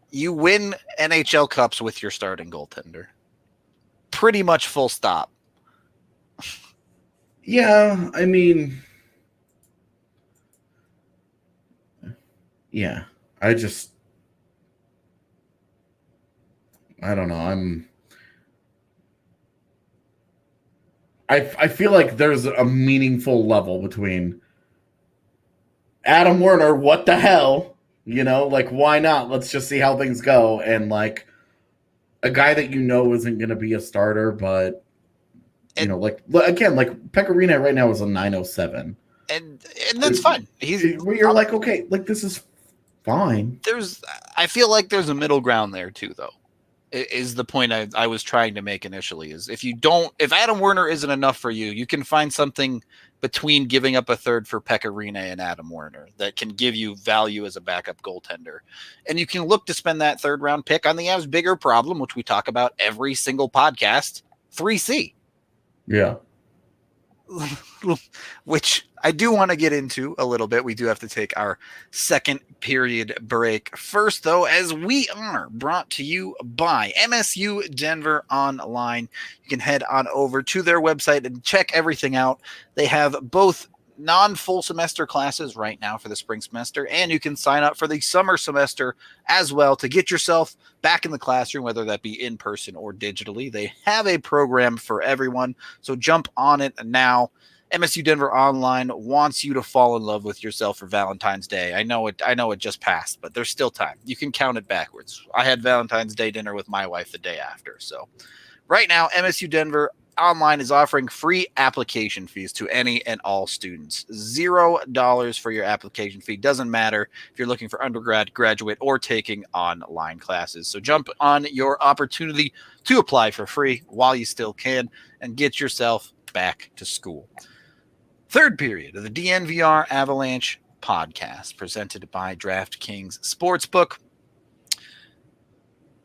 Speaker 1: You win NHL Cups with your starting goaltender. Pretty much full stop.
Speaker 2: Yeah, I mean, yeah, I don't know. I feel like there's a meaningful level between Adam Werner, what the hell? Like, why not? Let's just see how things go. And, like, a guy that isn't going to be a starter, but, like Pekka Rene right now is a 907.
Speaker 1: And that's fine.
Speaker 2: You're like, okay, like, this is fine.
Speaker 1: I feel like there's a middle ground there, too, though. Is the point I was trying to make initially, is if Adam Werner isn't enough for you, you can find something between giving up a third for Pekka Rene and Adam Werner that can give you value as a backup goaltender. And you can look to spend that third round pick on the Avs' bigger problem, which we talk about every single podcast, 3C.
Speaker 2: Yeah.
Speaker 1: Which I do want to get into a little bit. We do have to take our second period break first, though, as we are brought to you by MSU Denver Online. You can head on over to their website and check everything out. They have both non-full semester classes right now for the spring semester, and you can sign up for the summer semester as well to get yourself back in the classroom, whether that be in person or digitally. They have a program for everyone, so jump on it now. MSU Denver Online wants you to fall in love with yourself for Valentine's Day. I know it just passed, but there's still time. You can count it backwards. I had Valentine's Day dinner with my wife the day after. So right now, MSU Denver Online is offering free application fees to any and all students. $0 for your application fee. Doesn't matter if you're looking for undergrad, graduate, or taking online classes. So jump on your opportunity to apply for free while you still can and get yourself back to school. Third period of the DNVR Avalanche podcast presented by DraftKings Sportsbook.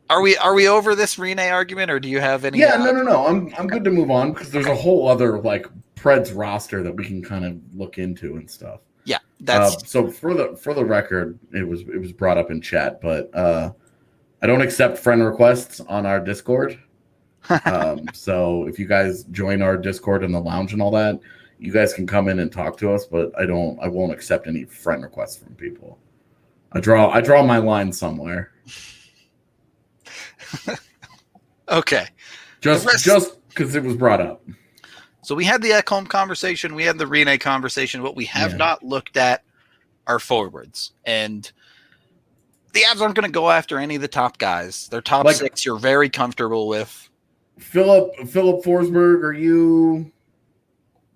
Speaker 1: Are we over this Rene argument, or do you have any?
Speaker 2: Yeah, no. I'm good to move on because there's a whole other like Preds roster that we can kind of look into and stuff.
Speaker 1: Yeah, that's
Speaker 2: so for the record, it was brought up in chat, but I don't accept friend requests on our Discord. So if you guys join our Discord in the lounge and all that, you guys can come in and talk to us, but I won't accept any friend requests from people. I draw my line somewhere.
Speaker 1: Okay.
Speaker 2: Just because it was brought up.
Speaker 1: So we had the Ekholm conversation. We had the Rene conversation. What we have not looked at are forwards. And the Avs aren't going to go after any of the top guys. Their top 6 you're very comfortable with.
Speaker 2: Philip Forsberg, are you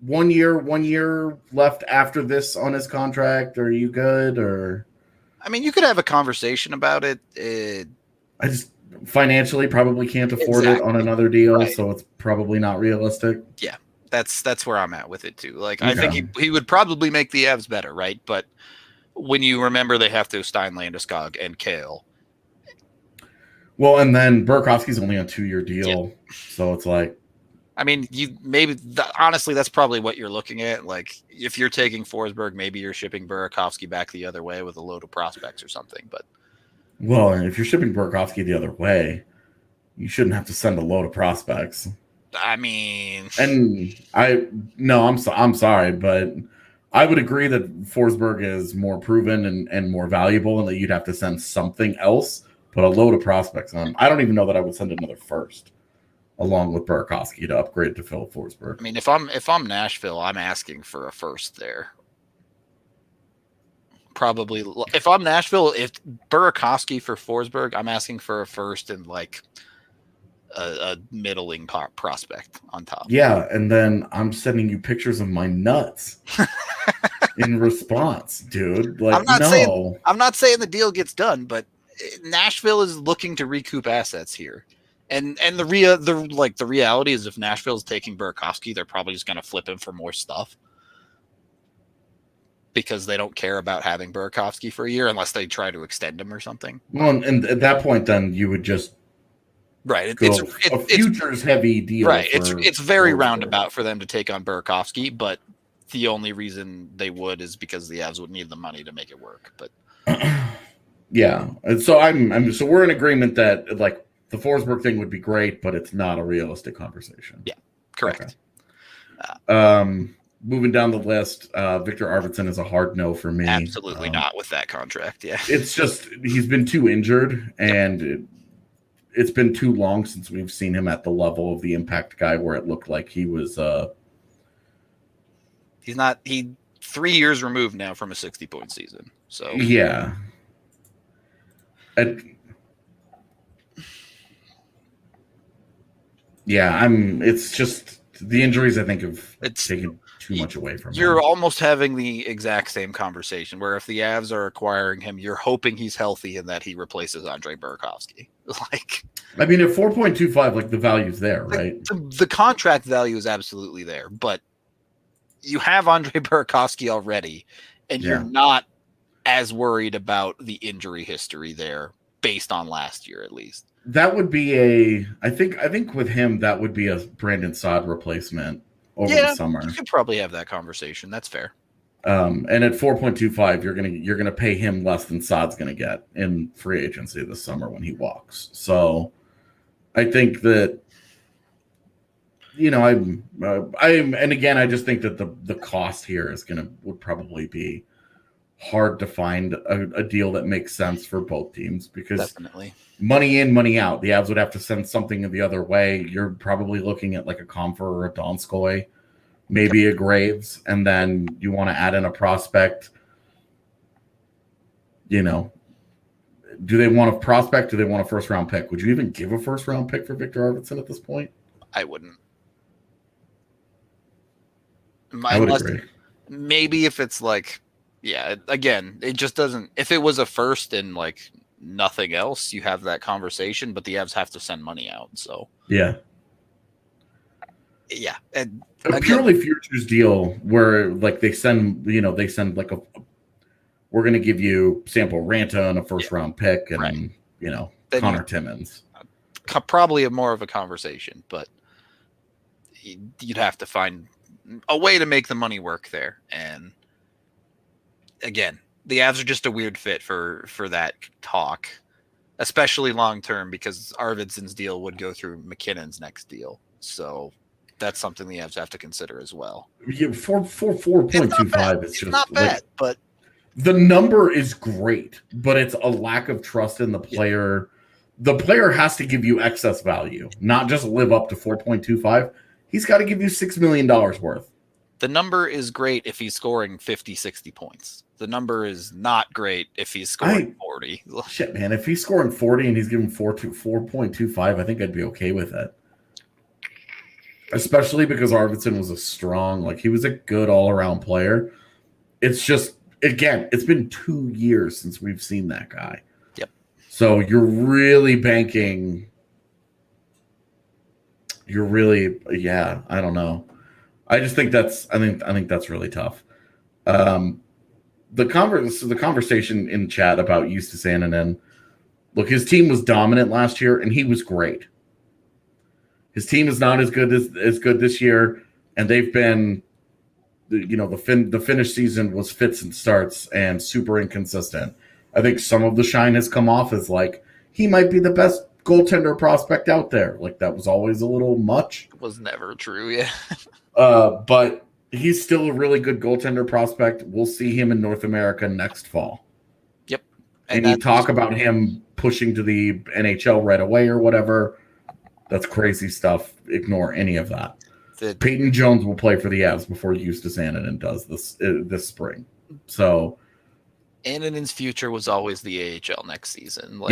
Speaker 2: 1 year left after this on his contract? Are you good? Or
Speaker 1: I mean, you could have a conversation about it.
Speaker 2: I just financially probably can't afford it on another deal, so it's probably not realistic.
Speaker 1: Yeah, that's where I'm at with it too. Like, I think he would probably make the Avs better, right? But when you remember they have to sign Landeskog and Kale.
Speaker 2: Well, and then Burakovsky's only on a 2-year deal, so it's like,
Speaker 1: I mean, honestly, that's probably what you're looking at. Like, if you're taking Forsberg, maybe you're shipping Burakovsky back the other way with a load of prospects or something. But
Speaker 2: well, if you're shipping Burakovsky the other way, you shouldn't have to send a load of prospects.
Speaker 1: I mean,
Speaker 2: and I'm sorry, but I would agree that Forsberg is more proven and more valuable, and that you'd have to send something else, put a load of prospects on. I don't even know that I would send another first along with Burakovsky to upgrade to Philip Forsberg.
Speaker 1: I mean, if I'm Nashville, I'm asking for a first there. Probably if I'm Nashville, if Burakovsky for Forsberg, I'm asking for a first and like a middling prospect on top.
Speaker 2: Yeah, and then I'm sending you pictures of my nuts in response, dude. Like,
Speaker 1: I'm not saying the deal gets done, but Nashville is looking to recoup assets here. And the reality is, if Nashville is taking Burakovsky, they're probably just going to flip him for more stuff because they don't care about having Burakovsky for a year unless they try to extend him or something.
Speaker 2: Well, and at that point, then you would just
Speaker 1: it's a
Speaker 2: futures heavy deal.
Speaker 1: Right. It's very roundabout for them to take on Burakovsky, but the only reason they would is because the Avs would need the money to make it work. But
Speaker 2: yeah, and so so we're in agreement that like the Forsberg thing would be great, but it's not a realistic conversation.
Speaker 1: Yeah, correct.
Speaker 2: Okay. Moving down the list, Victor Arvidsson is a hard no for me.
Speaker 1: Absolutely not with that contract. Yeah,
Speaker 2: it's just he's been too injured, and it's been too long since we've seen him at the level of the impact guy where it looked like he was.
Speaker 1: He's not. He 3 years removed now from a 60-point season. So
Speaker 2: yeah. It's just the injuries, I think, have taken too much away from him.
Speaker 1: You're almost having the exact same conversation where if the Avs are acquiring him, you're hoping he's healthy and that he replaces Andre Burakovsky. Like,
Speaker 2: I mean, at 4.25, like the value's there, right?
Speaker 1: The contract value is absolutely there, but you have Andre Burakovsky already, and you're not as worried about the injury history there based on last year, at least.
Speaker 2: That would be I think with him, that would be a Brandon Saad replacement over the summer.
Speaker 1: You could probably have that conversation. That's fair.
Speaker 2: And at 4.25, you're gonna pay him less than Saad's gonna get in free agency this summer when he walks. So I think that and again, I just think that the cost here would probably be hard to find a deal that makes sense for both teams because
Speaker 1: definitely
Speaker 2: money in, money out. The Avs would have to send something the other way. You're probably looking at like a Comfer or a Donskoy, maybe a Graves, and then you want to add in a prospect. Do they want a prospect? Do they want a first-round pick? Would you even give a first-round pick for Victor Arvidsson at this point?
Speaker 1: I wouldn't.
Speaker 2: I would agree.
Speaker 1: Maybe if it's like, again, it just doesn't. If it was a first and like nothing else, you have that conversation, but the Avs have to send money out. So
Speaker 2: yeah,
Speaker 1: and
Speaker 2: a purely futures deal where like they send like we're going to give you Sampo Ranta and a first round pick and Connor Timmins.
Speaker 1: Probably more of a conversation, but you'd have to find a way to make the money work there. And again, the Avs are just a weird fit for that talk, especially long term, because Arvidsson's deal would go through McKinnon's next deal. So that's something the Avs have to consider as well.
Speaker 2: Yeah, 4.25 is just
Speaker 1: not bad, but
Speaker 2: the number is great, but it's a lack of trust in the player the player has to give you excess value, not just live up to 4.25. He's got to give you $6 million worth.
Speaker 1: The number is great if he's scoring 50, 60 points. The number is not great if he's scoring 40.
Speaker 2: Shit, man. If he's scoring 40 and he's giving 4.25, I think I'd be okay with it. Especially because Arvidsson was a strong, he was a good all-around player. It's just, again, it's been 2 years since we've seen that guy.
Speaker 1: Yep.
Speaker 2: So you're really banking. I don't know. I just think that's really tough. The conversation in chat about Justus Annunen. Look, his team was dominant last year, and he was great. His team is not as good this year, and they've been, the Finnish season was fits and starts and super inconsistent. I think some of the shine has come off as he might be the best goaltender prospect out there. That was always a little much.
Speaker 1: It was never true, yeah.
Speaker 2: But he's still a really good goaltender prospect. We'll see him in North America next fall.
Speaker 1: Yep.
Speaker 2: And you talk about him pushing to the NHL right away or whatever. That's crazy stuff. Ignore any of that. Peyton Jones will play for the Avs before Justus Annunen does this spring. So
Speaker 1: Annunen's future was always the AHL next season.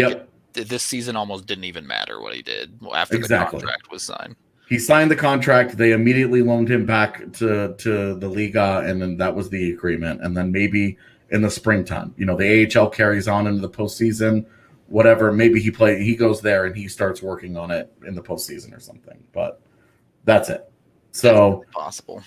Speaker 1: This season almost didn't even matter what he did after the contract was signed.
Speaker 2: He signed the contract. They immediately loaned him back to the Liga, and then that was the agreement. And then maybe in the springtime, the AHL carries on into the postseason, whatever. Maybe he goes there and he starts working on it in the postseason or something. But that's it. So
Speaker 1: possible.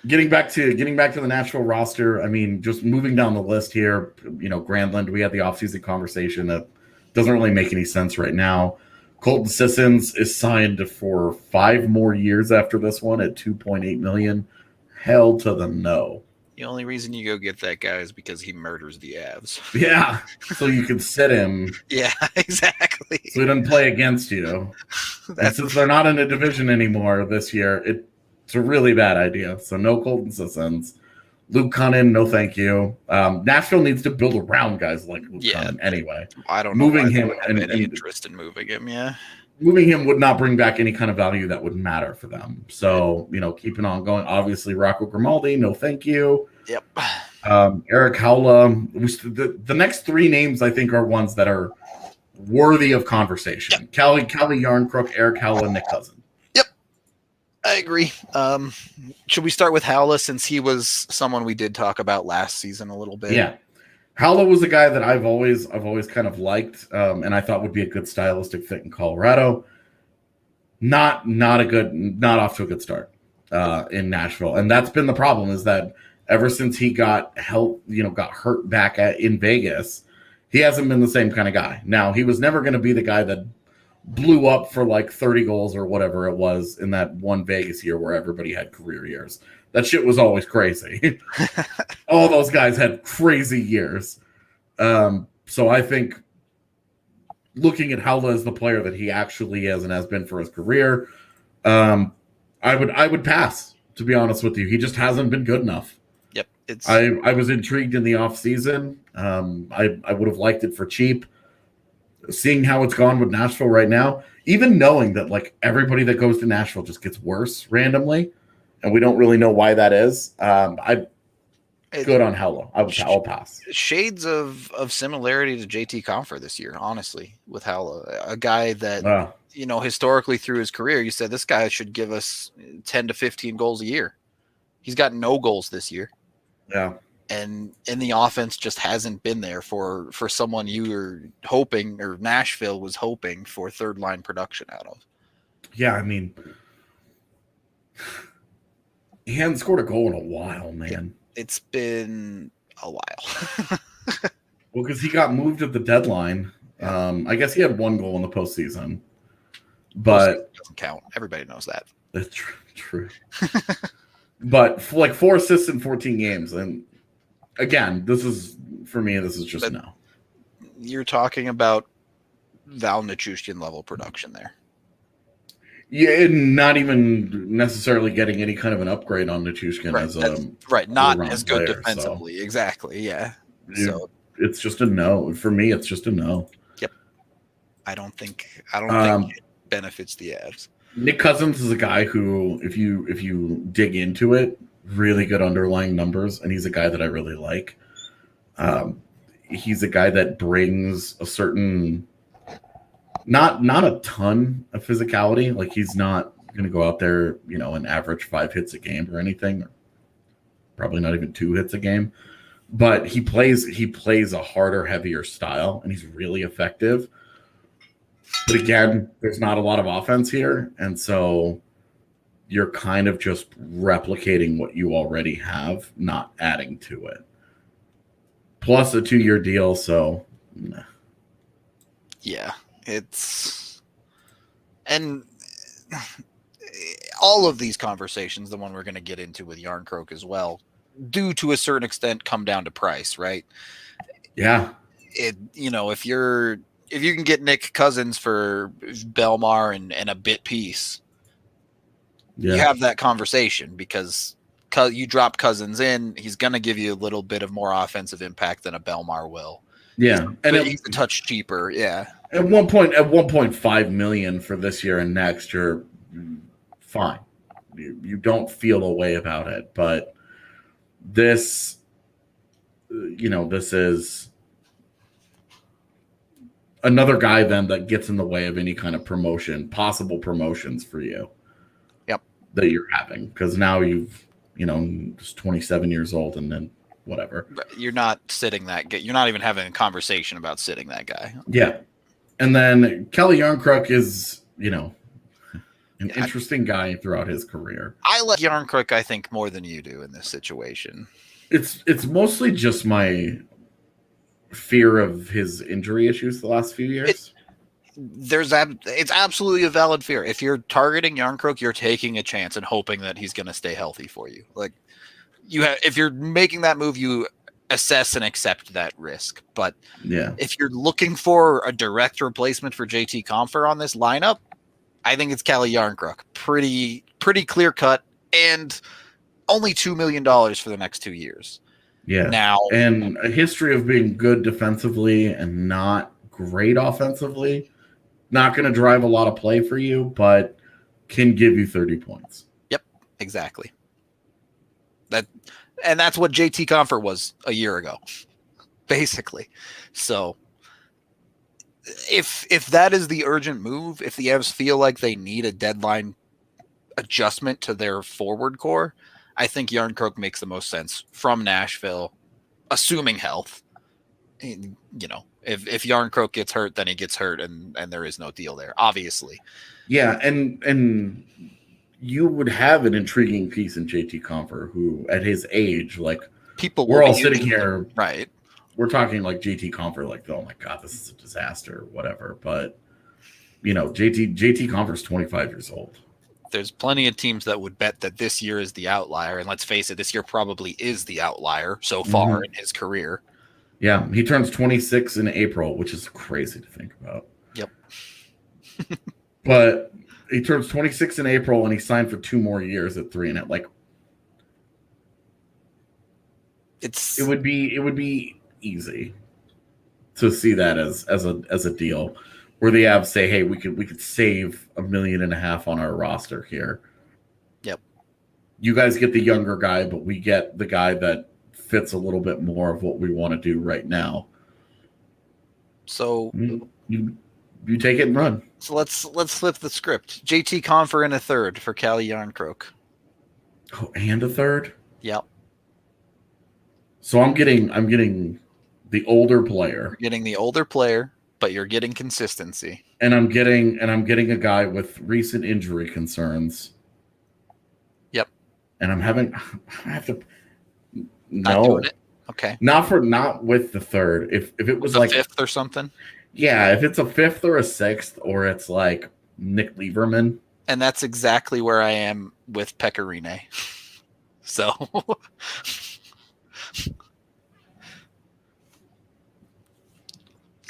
Speaker 2: Getting back to the Nashville roster, I mean, just moving down the list here, Granlund, we had the offseason conversation that doesn't really make any sense right now. Colton Sissons is signed for 5 more years after this one at $2.8 million. Hell to the no.
Speaker 1: The only reason you go get that guy is because he murders the Avs.
Speaker 2: Yeah, so you can sit him.
Speaker 1: Yeah, exactly.
Speaker 2: So he doesn't play against you. And since they're not in a division anymore this year, it's a really bad idea. So no Colton Sissons. Luke Cunnin, no thank you. Nashville needs to build around guys like Luke Cunnin anyway.
Speaker 1: I don't know.
Speaker 2: Moving him
Speaker 1: and any interest in moving him, yeah.
Speaker 2: Moving him would not bring back any kind of value that would matter for them. So, keeping on going. Obviously, Rocco Grimaldi, no thank you.
Speaker 1: Yep.
Speaker 2: Eric Haula. The next 3 names, I think, are ones that are worthy of conversation. Yep. Callie Yarncrook, Eric Haula, Nick Cousin.
Speaker 1: I agree. Should we start with Haula since he was someone we did talk about last season a little bit?
Speaker 2: Yeah. Haula was a guy that I've always kind of liked, and I thought would be a good stylistic fit in Colorado. Not off to a good start in Nashville. And that's been the problem, is that ever since he got hurt back in Vegas, he hasn't been the same kind of guy. Now, he was never going to be the guy that blew up for 30 goals or whatever it was in that one Vegas year where everybody had career years. That shit was always crazy. All those guys had crazy years. So I think looking at Haula as the player that he actually is and has been for his career, I would pass, to be honest with you. He just hasn't been good enough.
Speaker 1: Yep.
Speaker 2: I was intrigued in the offseason. I would have liked it for cheap. Seeing how it's gone with Nashville right now, even knowing that everybody that goes to Nashville just gets worse randomly, and we don't really know why that is. Good on Haula. I'll pass.
Speaker 1: Shades of similarity to JT Compher this year, honestly, with Haula, a guy that historically through his career, you said this guy should give us 10 to 15 goals a year. He's got no goals this year.
Speaker 2: Yeah.
Speaker 1: And the offense just hasn't been there for someone you were hoping, or Nashville was hoping for, third line production out of.
Speaker 2: Yeah, I mean, he hadn't scored a goal in a while, man.
Speaker 1: Yeah, it's been a while.
Speaker 2: Well, because he got moved at the deadline. I guess he had 1 goal in the postseason, but
Speaker 1: doesn't count. Everybody knows that.
Speaker 2: That's true. But 4 assists in 14 games, and again, this is just no.
Speaker 1: You're talking about Val Nichushkin level production there.
Speaker 2: Yeah, not even necessarily getting any kind of an upgrade on Nichushkin
Speaker 1: not as good player, defensively. So. Exactly, yeah. So
Speaker 2: it's just a no. For me, it's just a no.
Speaker 1: Yep. I don't think it benefits the Avs.
Speaker 2: Nick Cousins is a guy who, if you dig into it, really good underlying numbers, and he's a guy that I really like. He's a guy that brings a certain, not a ton of physicality. Like, he's not going to go out there, and average 5 hits a game or anything. Probably not even 2 hits a game. But he plays a harder, heavier style, and he's really effective. But again, there's not a lot of offense here, and so you're kind of just replicating what you already have, not adding to it. Plus a 2-year deal, so nah.
Speaker 1: Yeah, and all of these conversations, the one we're going to get into with Yarncroke as well, do to a certain extent come down to price, right?
Speaker 2: Yeah.
Speaker 1: If you can get Nick Cousins for Belmar and a bit piece, you have that conversation, because you drop Cousins in, he's going to give you a little bit of more offensive impact than a Belmar will.
Speaker 2: Yeah,
Speaker 1: he's a touch cheaper. Yeah.
Speaker 2: At 1.5 million for this year and next, you're fine. You don't feel a way about it, but this is another guy then that gets in the way of any kind of possible promotions for you.
Speaker 1: Yep.
Speaker 2: That you're having, because now you've, just 27 years old, and then whatever.
Speaker 1: You're not sitting that guy. You're not even having a conversation about sitting that guy.
Speaker 2: Yeah. And then Kelly Yarncroke is, an interesting guy throughout his career.
Speaker 1: I like Yarncroke, I think, more than you do in this situation.
Speaker 2: It's mostly just my fear of his injury issues the last few years.
Speaker 1: It's absolutely a valid fear. If you're targeting Yarncroke, you're taking a chance and hoping that he's going to stay healthy for you. Like, if you're making that move, you assess and accept that risk. But if you're looking for a direct replacement for JT Compher on this lineup, I think it's Calle Yarncroke. Pretty clear cut, and only $2 million for the next 2 years.
Speaker 2: Yeah.
Speaker 1: Now,
Speaker 2: and a history of being good defensively and not great offensively. Not going to drive a lot of play for you, but can give you 30 points.
Speaker 1: Yep, exactly. That's what JT Compher was a year ago, basically. So if that is the urgent move, if the Avs feel like they need a deadline adjustment to their forward core, I think Yarncroke makes the most sense from Nashville, assuming health. If Yarncroke gets hurt, then he gets hurt, and there is no deal there, obviously.
Speaker 2: Yeah, and you would have an intriguing piece in JT Compher, who, at his age, like, we're all sitting here,
Speaker 1: right?
Speaker 2: We're talking like JT Compher, like, oh my god, this is a disaster, whatever. But JT Compher's 25 years old.
Speaker 1: There's plenty of teams that would bet that this year is the outlier, and let's face it, this year probably is the outlier so far in his career.
Speaker 2: Yeah, he turns 26 in April, which is crazy to think about.
Speaker 1: Yep.
Speaker 2: But he turns 26 in April, and he signed for 2 more years at 3.5. Like, it would be easy to see that as a deal where the Avs say, hey, we could save $1.5 million on our roster here.
Speaker 1: Yep. You
Speaker 2: guys get the younger guy, but we get the guy that fits a little bit more of what we want to do right now.
Speaker 1: So
Speaker 2: you take it and run.
Speaker 1: So let's flip the script. JT Compher in a third for Calle Yarncroke.
Speaker 2: Oh, and a third?
Speaker 1: Yep.
Speaker 2: So I'm getting the older player.
Speaker 1: You're getting the older player, but you're getting consistency.
Speaker 2: And I'm getting a guy with recent injury concerns.
Speaker 1: Yep.
Speaker 2: And I have to
Speaker 1: Not doing it. Okay.
Speaker 2: Not with the third. If it was like
Speaker 1: fifth or something.
Speaker 2: Yeah, if it's a 5th or a 6th, or it's like Nick Lieberman.
Speaker 1: And that's exactly where I am with Pecorine. So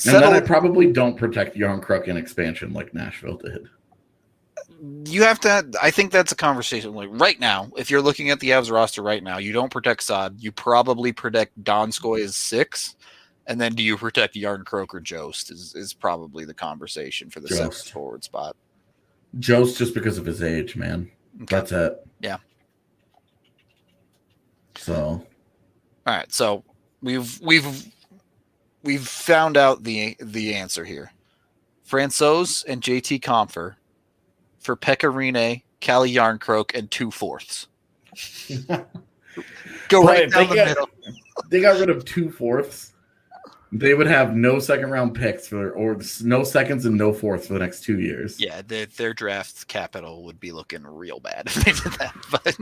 Speaker 2: and then I probably don't protect Yarncroke in expansion like Nashville did.
Speaker 1: You have to. I think that's a conversation. Like right now, if you're looking at the Avs roster right now, you don't protect Saad. You probably protect Donskoy as 6, And then do you protect Yarncroke or Jost is probably the conversation for the center forward spot.
Speaker 2: Jost just because of his age, man. Okay. That's it.
Speaker 1: Yeah.
Speaker 2: So.
Speaker 1: All right. So we've found out the answer here. Francouz and JT Compher for Pecorine, Calle Yarncroke, and 2/4. Go right down the middle.
Speaker 2: They got rid of 2/4. They would have no second round picks or no seconds and no fourths for the next 2 years.
Speaker 1: Yeah, their draft capital would be looking real bad if they did that. But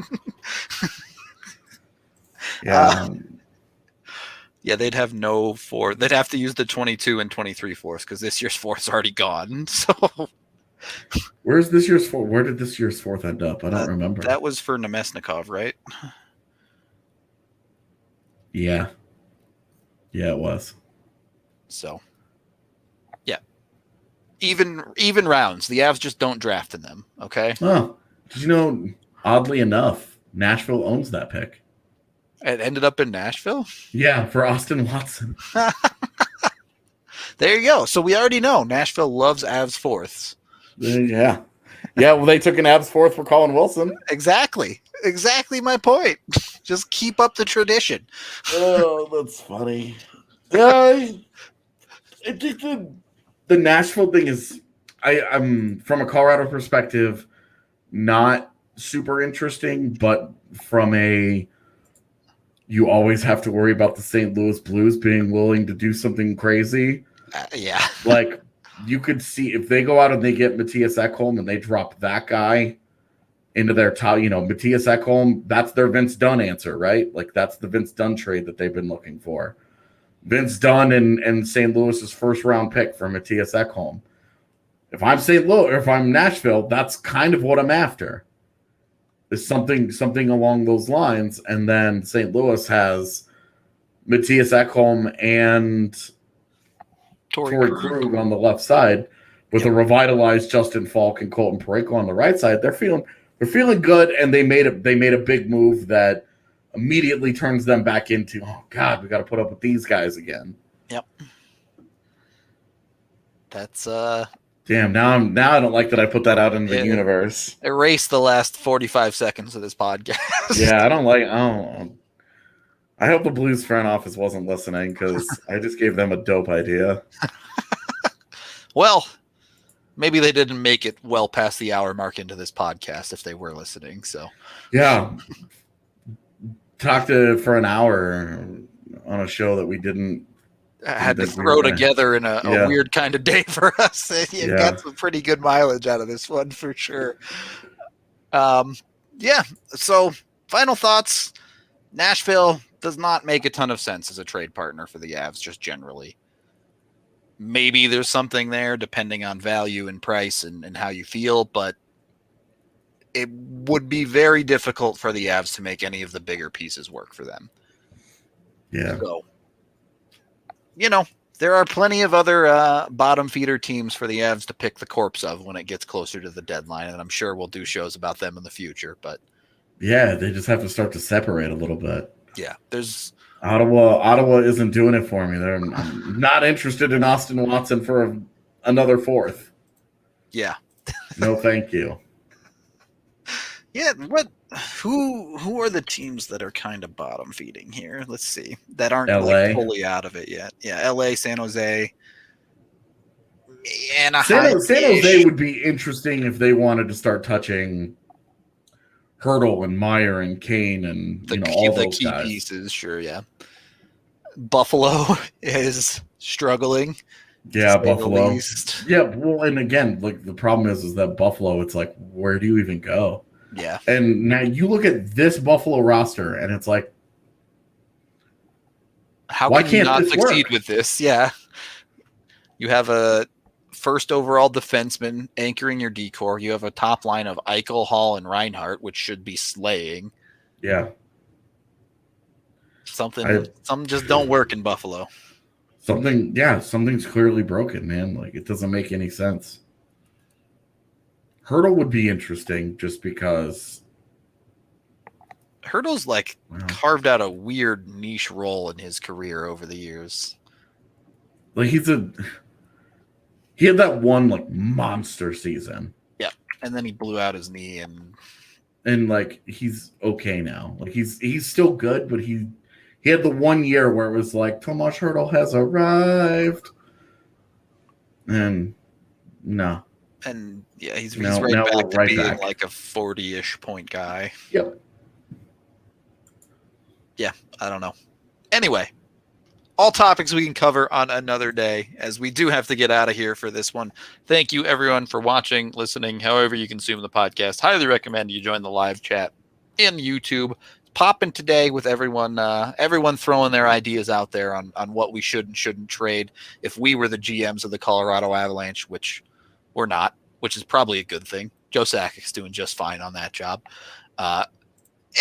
Speaker 1: yeah, they'd have no fourth. They'd have to use the 22 and 23 fourths because this year's fourth's already gone. So
Speaker 2: where's this year's fourth? Where did this year's fourth end up? I don't remember.
Speaker 1: That was for Namestnikov, right?
Speaker 2: Yeah. Yeah, it was.
Speaker 1: So, yeah, even rounds. The Avs just don't draft in them. Okay.
Speaker 2: Oh, did you know? Oddly enough, Nashville owns that pick.
Speaker 1: It ended up in Nashville.
Speaker 2: Yeah, for Austin Watson.
Speaker 1: There you go. So we already know Nashville loves Avs fourths.
Speaker 2: Yeah. Well, they took an Avs fourth for Colin Wilson.
Speaker 1: Exactly my point. Just keep up the tradition.
Speaker 2: Oh, that's funny. Yeah. I think the Nashville thing is, I'm from a Colorado perspective, not super interesting, but from you always have to worry about the St. Louis Blues being willing to do something crazy.
Speaker 1: Yeah.
Speaker 2: Like, you could see if they go out and they get Matthias Ekholm and they drop that guy into their top, Matthias Ekholm, that's their Vince Dunn answer, right? Like, that's the Vince Dunn trade that they've been looking for. Vince Dunn and St. Louis's first round pick for Matthias Ekholm. If I'm St. Louis, or if I'm Nashville, that's kind of what I'm after. Is something along those lines, and then St. Louis has Matthias Ekholm and Torrey Krug on the left side, with a revitalized Justin Falk and Colton Parayko on the right side. They're feeling good, and they made a big move that immediately turns them back into, oh God, we got to put up with these guys again.
Speaker 1: Yep. That's
Speaker 2: damn. Now I don't like that I put that out in the universe.
Speaker 1: Erase the last 45 seconds of this podcast.
Speaker 2: Yeah, I hope the Blues front office wasn't listening because I just gave them a dope idea.
Speaker 1: Well, maybe they didn't make it well past the hour mark into this podcast if they were listening. So
Speaker 2: yeah. Talked for an hour on a show that we didn't
Speaker 1: had to throw together in a weird kind of day for us. You got some pretty good mileage out of this one for sure. So final thoughts. Nashville does not make a ton of sense as a trade partner for the Avs, just generally. Maybe there's something there depending on value and price and how you feel, but it would be very difficult for the Avs to make any of the bigger pieces work for them.
Speaker 2: Yeah.
Speaker 1: So, there are plenty of other bottom feeder teams for the Avs to pick the corpse of when it gets closer to the deadline, and I'm sure we'll do shows about them in the future. But
Speaker 2: yeah, they just have to start to separate a little bit.
Speaker 1: Yeah, there's
Speaker 2: Ottawa isn't doing it for me. I'm not interested in Austin Watson for another fourth.
Speaker 1: Yeah.
Speaker 2: No, thank you.
Speaker 1: Yeah, who are the teams that are kind of bottom feeding here? Let's see. That aren't fully out of it yet. Yeah, LA, San Jose, Anaheim.
Speaker 2: San Jose would be interesting if they wanted to start touching Hurdle and Meyer and Kane and all those key guys.
Speaker 1: Pieces. Sure, yeah. Buffalo is struggling.
Speaker 2: Yeah, Buffalo. Yeah, well, and again, like the problem is that Buffalo. It's like, where do you even go?
Speaker 1: Yeah.
Speaker 2: And now you look at this Buffalo roster, and it's like,
Speaker 1: why can't you not succeed with this? Yeah. You have a first overall defenseman anchoring your decor. You have a top line of Eichel, Hall, and Reinhart, which should be slaying.
Speaker 2: Yeah.
Speaker 1: Some just don't work in Buffalo.
Speaker 2: Something's clearly broken, man. Like, it doesn't make any sense. Hurdle would be interesting just because
Speaker 1: Hurdle's carved out a weird niche role in his career over the years.
Speaker 2: Like he had that one like monster season.
Speaker 1: Yeah, and then he blew out his knee, and
Speaker 2: like he's okay now. Like he's still good, but he had the 1 year where it was like Tomas Hertl has arrived, and no.
Speaker 1: And yeah, he's right back to being like a 40-ish point guy.
Speaker 2: Yep.
Speaker 1: Yeah, I don't know. Anyway, all topics we can cover on another day, as we do have to get out of here for this one. Thank you, everyone, for watching, listening, however you consume the podcast. Highly recommend you join the live chat in YouTube. Popping today with everyone throwing their ideas out there on what we should and shouldn't trade if we were the GMs of the Colorado Avalanche, which we're not, which is probably a good thing. Joe Sakic's doing just fine on that job.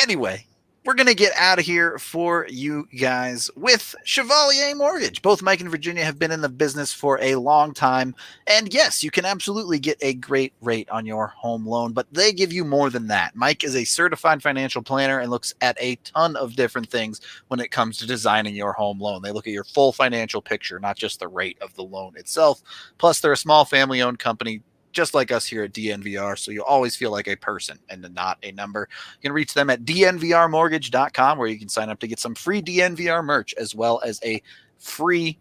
Speaker 1: Anyway, we're going to get out of here for you guys with Chevalier Mortgage. Both Mike and Virginia have been in the business for a long time. And yes, you can absolutely get a great rate on your home loan, but they give you more than that. Mike is a certified financial planner and looks at a ton of different things when it comes to designing your home loan. They look at your full financial picture, not just the rate of the loan itself. Plus, they're a small family-owned company, just like us here at DNVR, so you'll always feel like a person and not a number. You can reach them at dnvrmortgage.com, where you can sign up to get some free DNVR merch as well as a free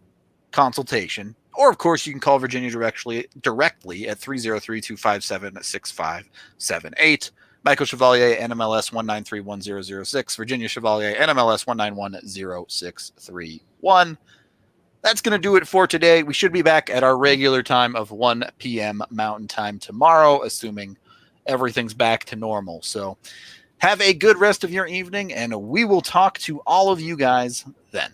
Speaker 1: consultation. Or, of course, you can call Virginia directly at 303-257-6578. Michael Chevalier, NMLS 1931006. Virginia Chevalier, NMLS 1910631. That's going to do it for today. We should be back at our regular time of 1 p.m. Mountain Time tomorrow, assuming everything's back to normal. So have a good rest of your evening, and we will talk to all of you guys then.